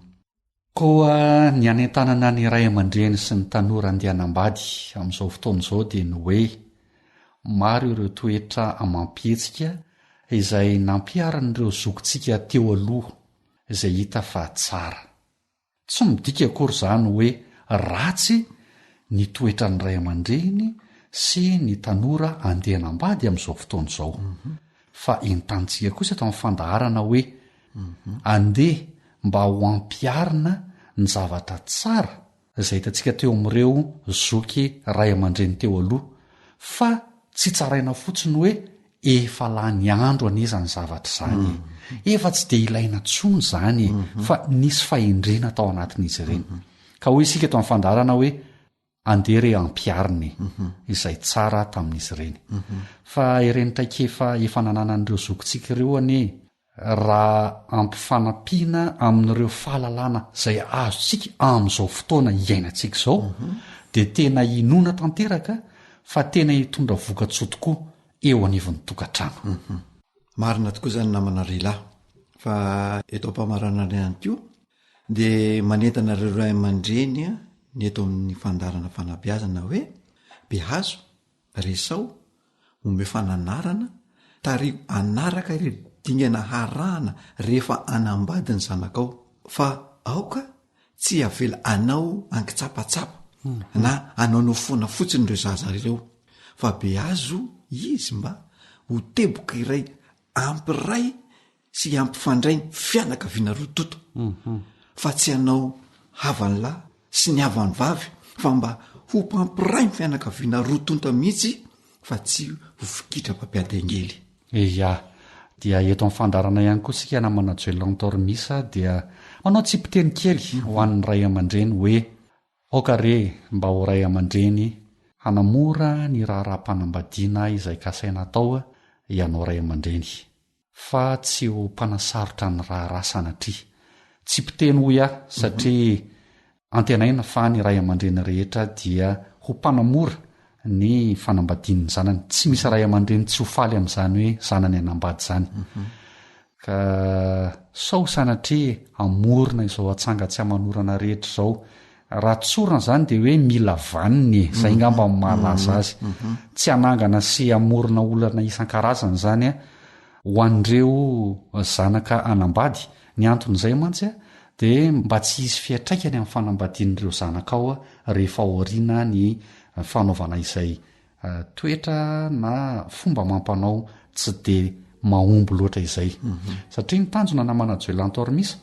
koa ny anentanana ny ray aman-dreny sy ny tanora andehanambady amin'izao fotoana izao dia ny hoe maro ireo toetra amampietsika izay nampiaran'ireo zokontsika teo aloha izay hita fa tsara tsy midika akory zany hoe ratsy ny toetra ny ray aman-dreny sy ny tanora andehanambady amin'izao fotoana izao fa entantsika kosa eto amin'ny fandaharana hoe andeha mba ho ampiarina ny zavatra tsara izay hitantsika teo amin'ireo zoky ray aman-dreny teo aloha fa tsy tsaraina fotsiny hoe efa lany andro anezany zavatra izany efa tsy dia ilaina tsony izany fa nisy fahendrena tao anatin'izy ireny ka hoy isika eto amin'ny fandaharana hoe andeha re ampiariny izay tsara tamin'izy ireny fa ireny traikefa efa nanana an'ireo zokintsika ireo anie raha ampifanampiana amin'ireo fahalalana izay azontsika amin'izao fotoana iainantsika izao dia tena inona tanteraka fa tena hitondra vokatsoa tokoa eo anivon'ny tokantrano marina tokoa izany namana rilahy fa eto ampamarana ihany koa dia manentana ireo ray aman-dreny ny eto amin'ny fandarana fanabeazana hoe Behazo, Resao ombe fananarana tario anaraka ireo dingana harahana rehefa anambady ny zanakao fa aoka tsy avela anao angitsapatsapa na anaonao foana fotsiny ireo zazareo fa Behazo izy mba ho teboka iray ampiray sy ampifandray fianakaviana rototo fa tsy anao havany lahy sy ny havany vavy fa mba ho mpampiray ny fianakaviana rotonta mihitsy fa tsy ho fikitra-pampiadengely ia dia eto amin'ny fandarana ihany koa sika namana joelantormisa dia manao tsipiteny kely ho an'ny ray aman-dreny hoe okare mba ho ray aman-dreny hanamora ny raharaha-panambadiana izay kasaina tao ianao ray aman-dreny fa tsy ho mpanasarotra ny raha rasanatria tsipiteny hoy aho satria antenaina fa ny ray aman-dreny rehetra dia ho mpanamora ny fanambadian'ny zanany tsy misy ray aman-dreny tsy ho faly amin'izany hoe zanany anambady izany ka sao sanatria amorina izao atsanga tsy hamanorana rehetra izao raha tsorina izany dia hoe mila vaniny izay ngamba mahalaza azy tsy hanangana sy amorina olana isan-karazana izany ho an'ireo zanaka anambady ny anton'izay mantsy dia mba tsy hisy fiatraikany amin'ny fanambadian'ireo zanakao rehefa aoriana ny fanaovana izay toetra na fomba mampanao tsy dia mahomby loatra izay satria ny tanjona namana joelantormisa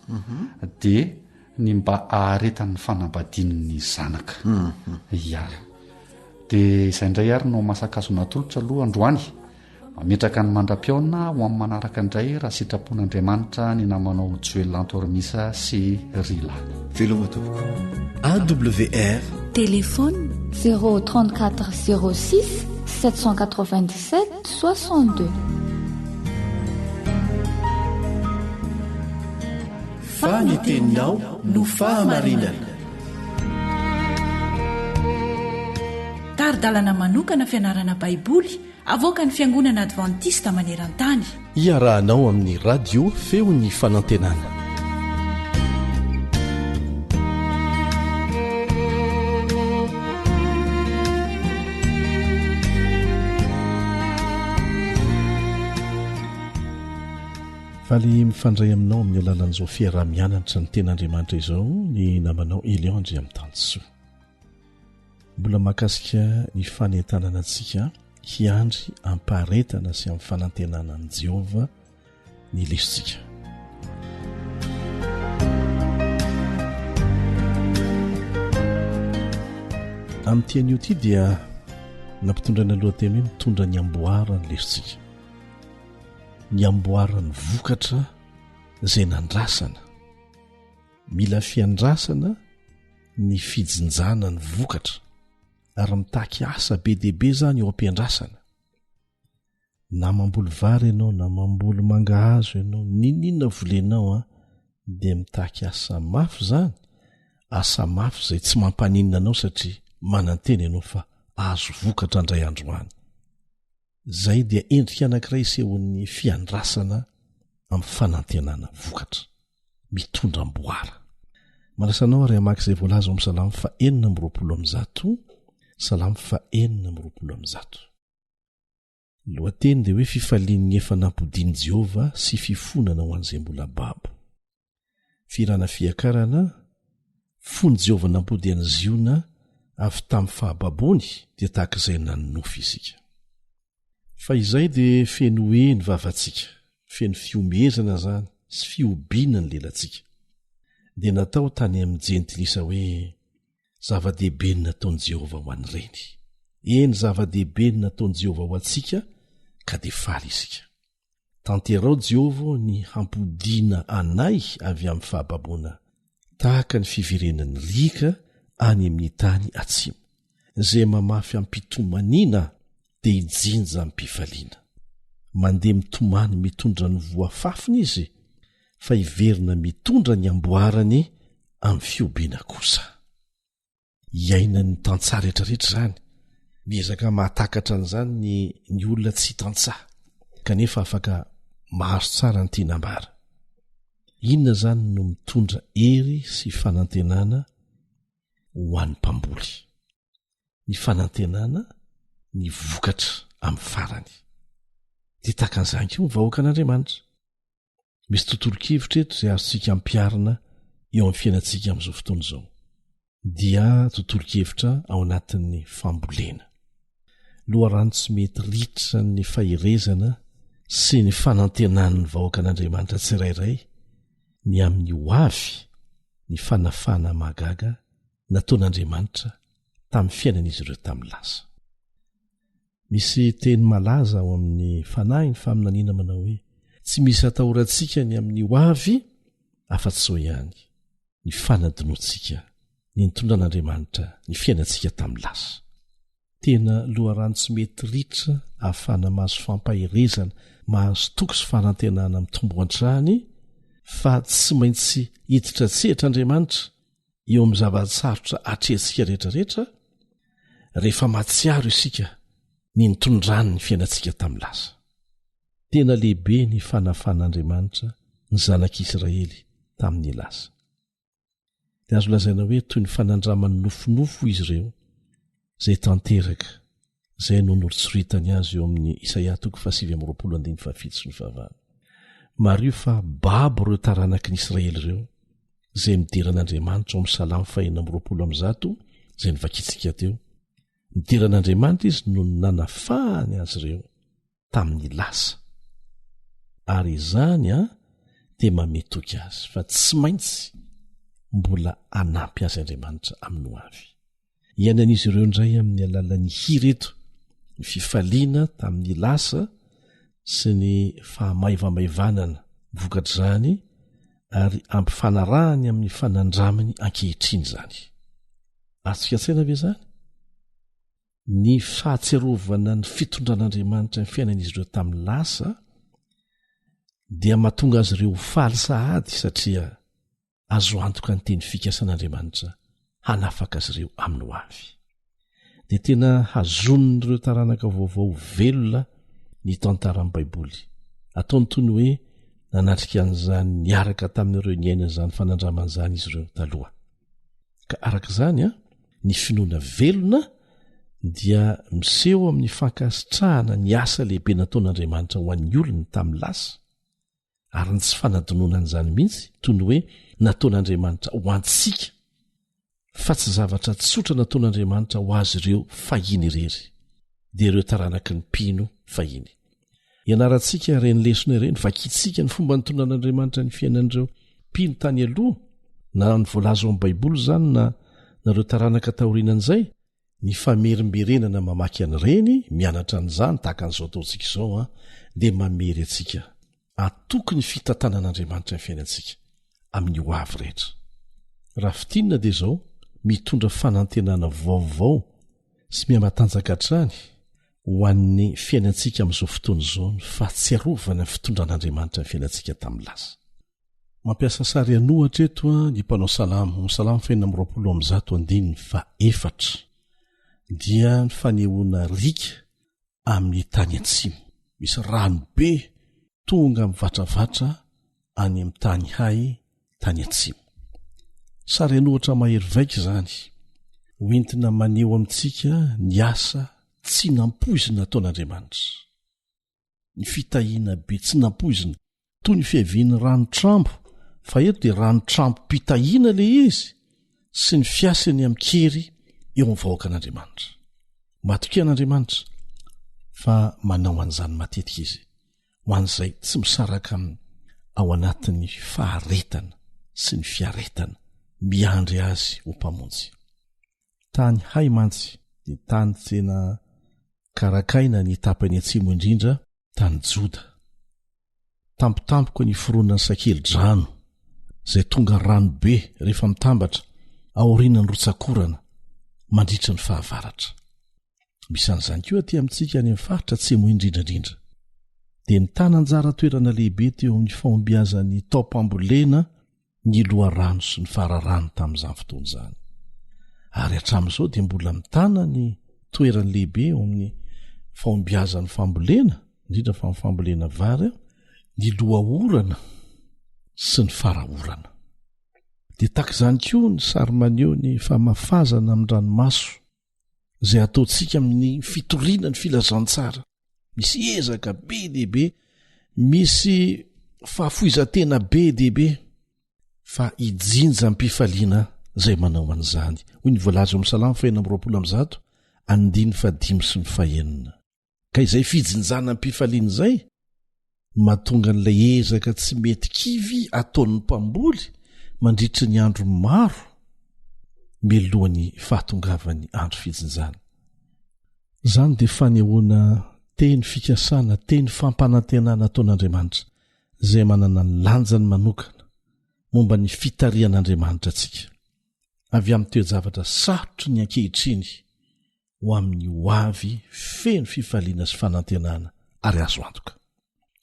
dia ny mba aharetan'ny fanambadian'ny zanaka ia dia izay indray ary no masakazo natolotra aloha androany mametraka ny mandra-piaona ho amin'ny manaraka indray raha sitrapon'Andriamanitra ny namanao joelantormisa sy rila velomatovoka AWR téléphone 034 06 797 62 faniteninao no fahamarinana taridalana manokana fianarana baiboly avoaka ny fiangonana advantista maneran-tany iarahanao amin'ny radio feo ny fanantenana faly mifandray aminao amin'ny alalan'izao fiarah-mianatra ny ten'andriamanitra izao ny namanao Eliandry amin'ny tanysoa mbola mahakasika ny fanentanana antsika hiandry ampaharetana sy amin'ny fanantenana an'i Jehova ny lesontsika amin'ny tian'io ity dia nampitondrana lohateny hoe mitondra ny amboara ny lesontsika ny amboarany vokatra izay nandrasana mila fiandrasana ny fijinjana ny vokatra ary mitaky asa be dehibe zany eo ampiandrasana na mamboly vary ianao na mamboly mangahazo ianao ninona volenao dia mitaky asa mafy zany asa mafy zay tsy mampaninina anao satria mananteny ianao fa azo vokatra andray androany zay dia endrika anankiray isehon'ny fiandrasana amin'ny fanantenana vokatra mitondra amboara manasanao ary hamaky izay voalaza amin'ny salamo 4:20 salamo 4:20 lohateny dia hoe fifalian'ny efa nampodiany Jehova sy fifonana ho an'izay mbola babo firana fiakarana fony Jehova nampody any Ziona avy tamin'ny fahababony dia tahaka izay nanonofy isika fa izay dia feno hoe ny vavantsika feno fiomezana zany sy fiobiana ny lelantsika dia natao tany amin'ny jentilisa hoe zava-dehibe ny nataon'i Jehovah ho an'ireny. Eny zava-dehibe ny nataon'i Jehovah ho antsika ka dia faly isika. Tanterao Jehovah ny hampodiana anay avy amin'ny fahababoana tahaka ny fivirenan'ny rika any amin'ny tany atsimo, izay mamafy ampitomaniana dia hijinja ampifaliana. Mandeha mitomany mitondra ny voafafiny izy, fa hiverina mitondra ny amboarany amin'ny fiobiana kosa. Iainan'ny tantsaha rehetrarehetra zany, miezaka mahatakatra an'izany ny olona tsy tantsaha, kanefa afaka mahazo tsara ny tianambara. Inona zany no mitondra hery sy fanantenana ho an'ny mpamboly? Ny fanantenana, ny vokatra amin'ny farany. Dia tahaka an'izany koa ny vahoaka an'Andriamanitra. Misy tontolo-kevitra eto izay azontsika ampiarina eo amin'ny fiainantsika amin'izao fotoana izao, dia tontolo-kevitra ao anatin'ny fambolena. Loharano tsy mety ritra ny faherezana sy ny fanantenan'ny vahoaka an'Andriamanitra tsirairay ny amin'ny ho avy ny fanafana mahagaga nataon'Andriamanitra tamin'ny fiainan'izy ireo tamin'ny lasa. Misy teny malaza ao amin'ny fanahy ny faminaniana manao hoe tsy misy atahorantsika ny amin'ny ho avy afa-tsy izao ihany ny fanadinoantsika ny nitondran'Andriamanitra ny fiainantsika tamin'ny lasa. Tena loharano tsy mety ritra ahafana mahazo fampaherezana, mahazo toky sy fanantenana amin'ny tomboan-trany, fa tsy maintsy hiditra tsehitr'Andriamanitra eo amin'ny zavatsarotra atrehantsika rehetrarehetra rehefa matsiaro isika ny nitondrany ny fiainantsika tamin'ny lasa. Tena lehibe ny fanafan'Andriamanitra ny zanak'Israely tamin'ny lasa. Dia azo lazaina hoe toy ny fanandramany nofinofo izy ireo zay tanteraka, zay no noritsoritany azy eo amin'ny Isaia 7:7. Mario fa babo ireo taranak'i Israely ireo zay mideran'Andriamanitra ao amin'ny Salamo 120 zay nivakitsika teo. Mideran'Andriamanitra izy no nanafahany azy ireo tamin'ny lasa, ary izany dia mametoky azy fa tsy maintsy mbola anampy azy Andriamanitra amin'ny ho avy. Iainan'izy ireo indray amin'ny alalan'ny hireto ny fifaliana tamin'ny lasa sy ny fahamaivamaivanana vokatr'izany, ary ampifanarahany amin'ny fanandramany ankehitriny zany. Azontsika tsaina ve zany? Ny fahatserovana ny fitondran'Andriamanitra ny fiainan'izy ireo tamin'ny lasa dia mahatonga azy ireo faly sahady, satria azo antoka ny teny fikasan'Andriamanitra hanafaka azy ireo amin'ny ho avy. Dia tena hazoniny ireo taranaka vaovao velona ny tantaran'ny Baiboly, ataony toy ny hoe nanatrika an'izany niaraka tamin'ireo niainan'izany fanandraman'izany izy ireo taloha. Ka arak'izany ny finoana velona dia miseho amin'ny fankasitrahana ny asa lehibe nataon'Andriamanitra ho an'ny olony tamin'ny lasa, ary ny tsy fanadinoana an'izany mihitsy toy ny hoe nataon'Andriamanitra ho antsika, fa tsy zavatra tsotra nataon'Andriamanitra ho azy ireo fahiny irery, dia ireo taranaky ny mpino fahiny. Ianarantsika ireny lesona ireny, vakitsika ny fomba nitondran'Andriamanitra ny fiainan'ireo mpino tany aloha, na ny voalaza ao amin'ny Baiboly zany na nareo taranaka taorinan'izay, ny famerimberenana mamaky an'ireny, mianatra an'izany tahaka an'izao ataontsika izao dia mamery atsika atoky ny fitantanan'Andriamanitra ny fiainantsika amin'ny ho avy rehetra. Raha fitinina dia izao mitondra fanantenana vaovao sy miha-matanjaka hatrany ho an'ny fiainantsika amin'izao fotoana izao ny fahatsiarovana ny fitondran'Andriamanitra ny fiainantsika tamin'ny lasa. Mampiasa sary anohatra eto ny mpanao salamo, Salamo 119:4, dia ny fanehoana rika amin'ny tany atsimo. Misy rano be tonga mivatravatra any amin'ny tany hay, tany atsimo. Sary anohatra mahery vaika izany, hoentina maneho amintsika ny asa tsy nampoizina nataon'Andriamanitra, ny fitahiana be tsy nampoizina, toy ny fiaviany ranotrambo, fa eto dia ranotrambo-pitahiana le izy, sy ny fiasany amin'ny kery eo amin'ny vahoaka an'Andriamanitra. Matokia an'Andriamanitra fa manao an'izany matetika izy ho an'izay tsy misaraka ao anatin'ny faharetana sy ny fiaretana miandry azy ho mpamonjy. Tany hay mantsy dia tany tsena karakaina ny tapany atsimo indrindra tany Joda. Tampotampoka ny foronan'ny sakeli-drano izay tonga rano be rehefa mitambatra aorianany rotsakorana mandritra ny fahavaratra. Misy an'izany koa aty amintsika any amin'ny faritra atsimo indrindrandrindra. Dia ny tany anjara toerana lehibe teo amin'ny fahombiazan'ny taopambolena ny loharano sy ny fararano tamin'izany fotoana izany. Ary hatramin'izao dia mbola mitana ny toerany lehibe eo amin'ny fahombiazan'ny fambolena, indrindra fa amin'ny fambolena vary, ny lohaorana sy ny farahorana. Dia takizany koa ny sary maneho ny famafazana amin'ny ranomaso izay ataontsika amin'ny fitoriana ny filazantsara. Misy ezaka be dehibe, misy fahafoizatena be dehibe, fa ijinja am-pifaliana izay manao an'izany. Hoy ny voalaza amin'ny Salamo 120 andiny 5 sy ny 9. Ka izay fijinjana am-pifaliana izay mahatonga n'ilay ezaka tsy mety kivy ataon'ny mpamboly mandritry ny andro maro melohan'ny fahatongavany andro fijinjana. Zany dia fanehoana teny fikasana, teny fampanantenana ataon'Andriamanitra izay manana ny lanjany manokana momba ny fitarian'Andriamanitra antsika. Avy amin'ny toe-javatra sarotry ny ankehitriny ho amin'ny hoavy feno fifaliana sy fanantenana ary azo antoka.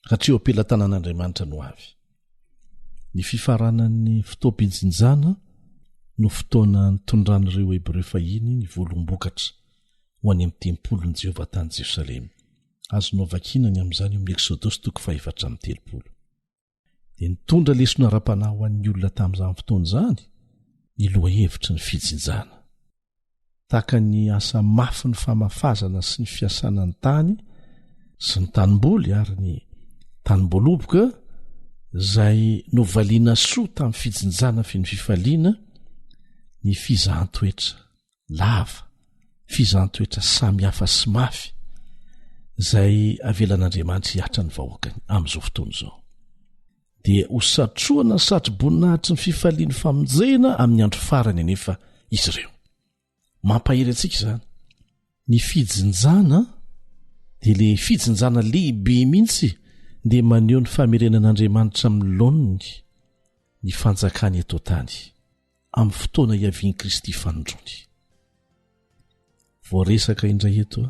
Satria eo ampelantanan'Andriamanitra no avy. Ny fifaranan'ny fotoam-pijinjana no fotoana nitondran'ireo Hebreo fahiny ny volom-bokatra ho any amin'ny tempolin'i Jehovah tany Jerosalema. Azonao vakinany amin'izany eo amin'ny Exodosy 4:30. Dia nitondra lesona ara-panahy ho an'ny olona tamin'izany fotoana izany ny lohahevitry ny fijinjana. Tahaka ny asa mafy ny famafazana sy ny fiasana ny tany sy ny tanimboly ary ny tanimboloboka izay novaliana soa tamin'ny fijinjana fy ny fifaliana, ny fizahan-toetra lava, fizahan-toetra samy hafa sy mafy izay avelan'Andriamanitra hiatra ny vahoakany amin'izao fotoana izao. Dia ho satroana ny satro-boninahitry ny fifaliany famonjena amin'ny andro farany anefa izy ireo. Mampahery antsika izany. Ny fijinjana dia le fijinjana lehibe mihitsy dia maneho ny famerenan'Andriamanitra amin'ny laoniny ny fanjakany eto tany amin'ny fotoana iavian'i Kristy fanondrony. Voaresaka indray eto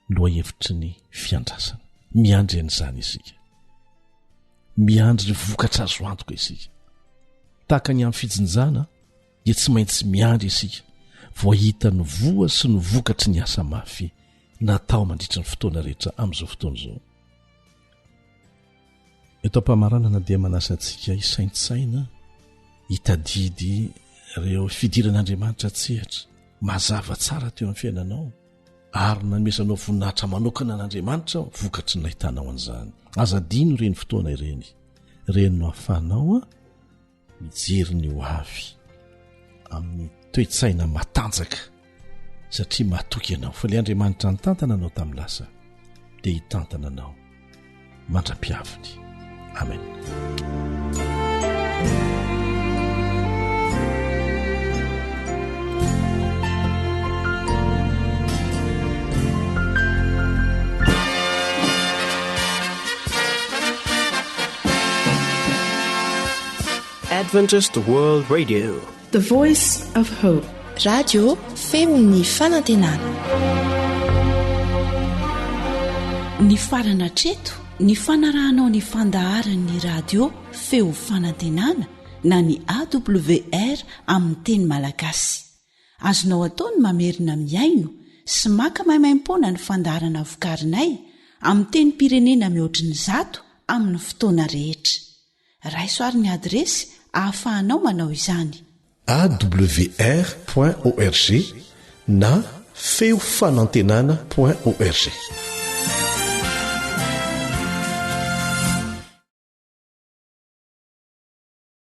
lohahevitry ny fiandrasana. Miandry an'izany isika. Miandry ny vokatra azo antoka isika. Tahaka ny amin'ny fijinjana dia tsy maintsy miandry isika voahita ny voa sy ny vokatry ny asa mafy natao mandritra ny fotoana rehetra amin'izao fotoana izao. Eto am-pamaranana dia manasa antsika hisaintsaina, hitadidy ireo fidiran'Andriamanitra tsehatra mazava tsara teo amin'ny fiainanao ary namesanao voninahitra manokana n'Andriamanitra vokatry ny nahitanao an'izany. Aza dino ireny fotoana ireny, ireny no ahafahanao mijery ny ho avy amin'ny toe-tsaina matanjaka satria mahatoky ianao. Fa ilay Andriamanitra nitantana anao tamin'ny lasa dia hitantana anao mandra-piaviny. Amen. Adventist World Radio, The Voice of Hope. Radio feony fanantenana. Ny farana treto, ny fanarahanao ny fandaharan'ny radio feo fanantenana na ny AWR amin'ny teny malagasy. Azonao atao ny mamerina miaino sy maka maimaim-pona ny fandaharana vokarinay amin'ny teny pirenena mihoatriny 100 amin'ny fotoana rehetra. Raisoaryn'ny adresy ahafahanao manao izany: awr.org na feofanantenana.org.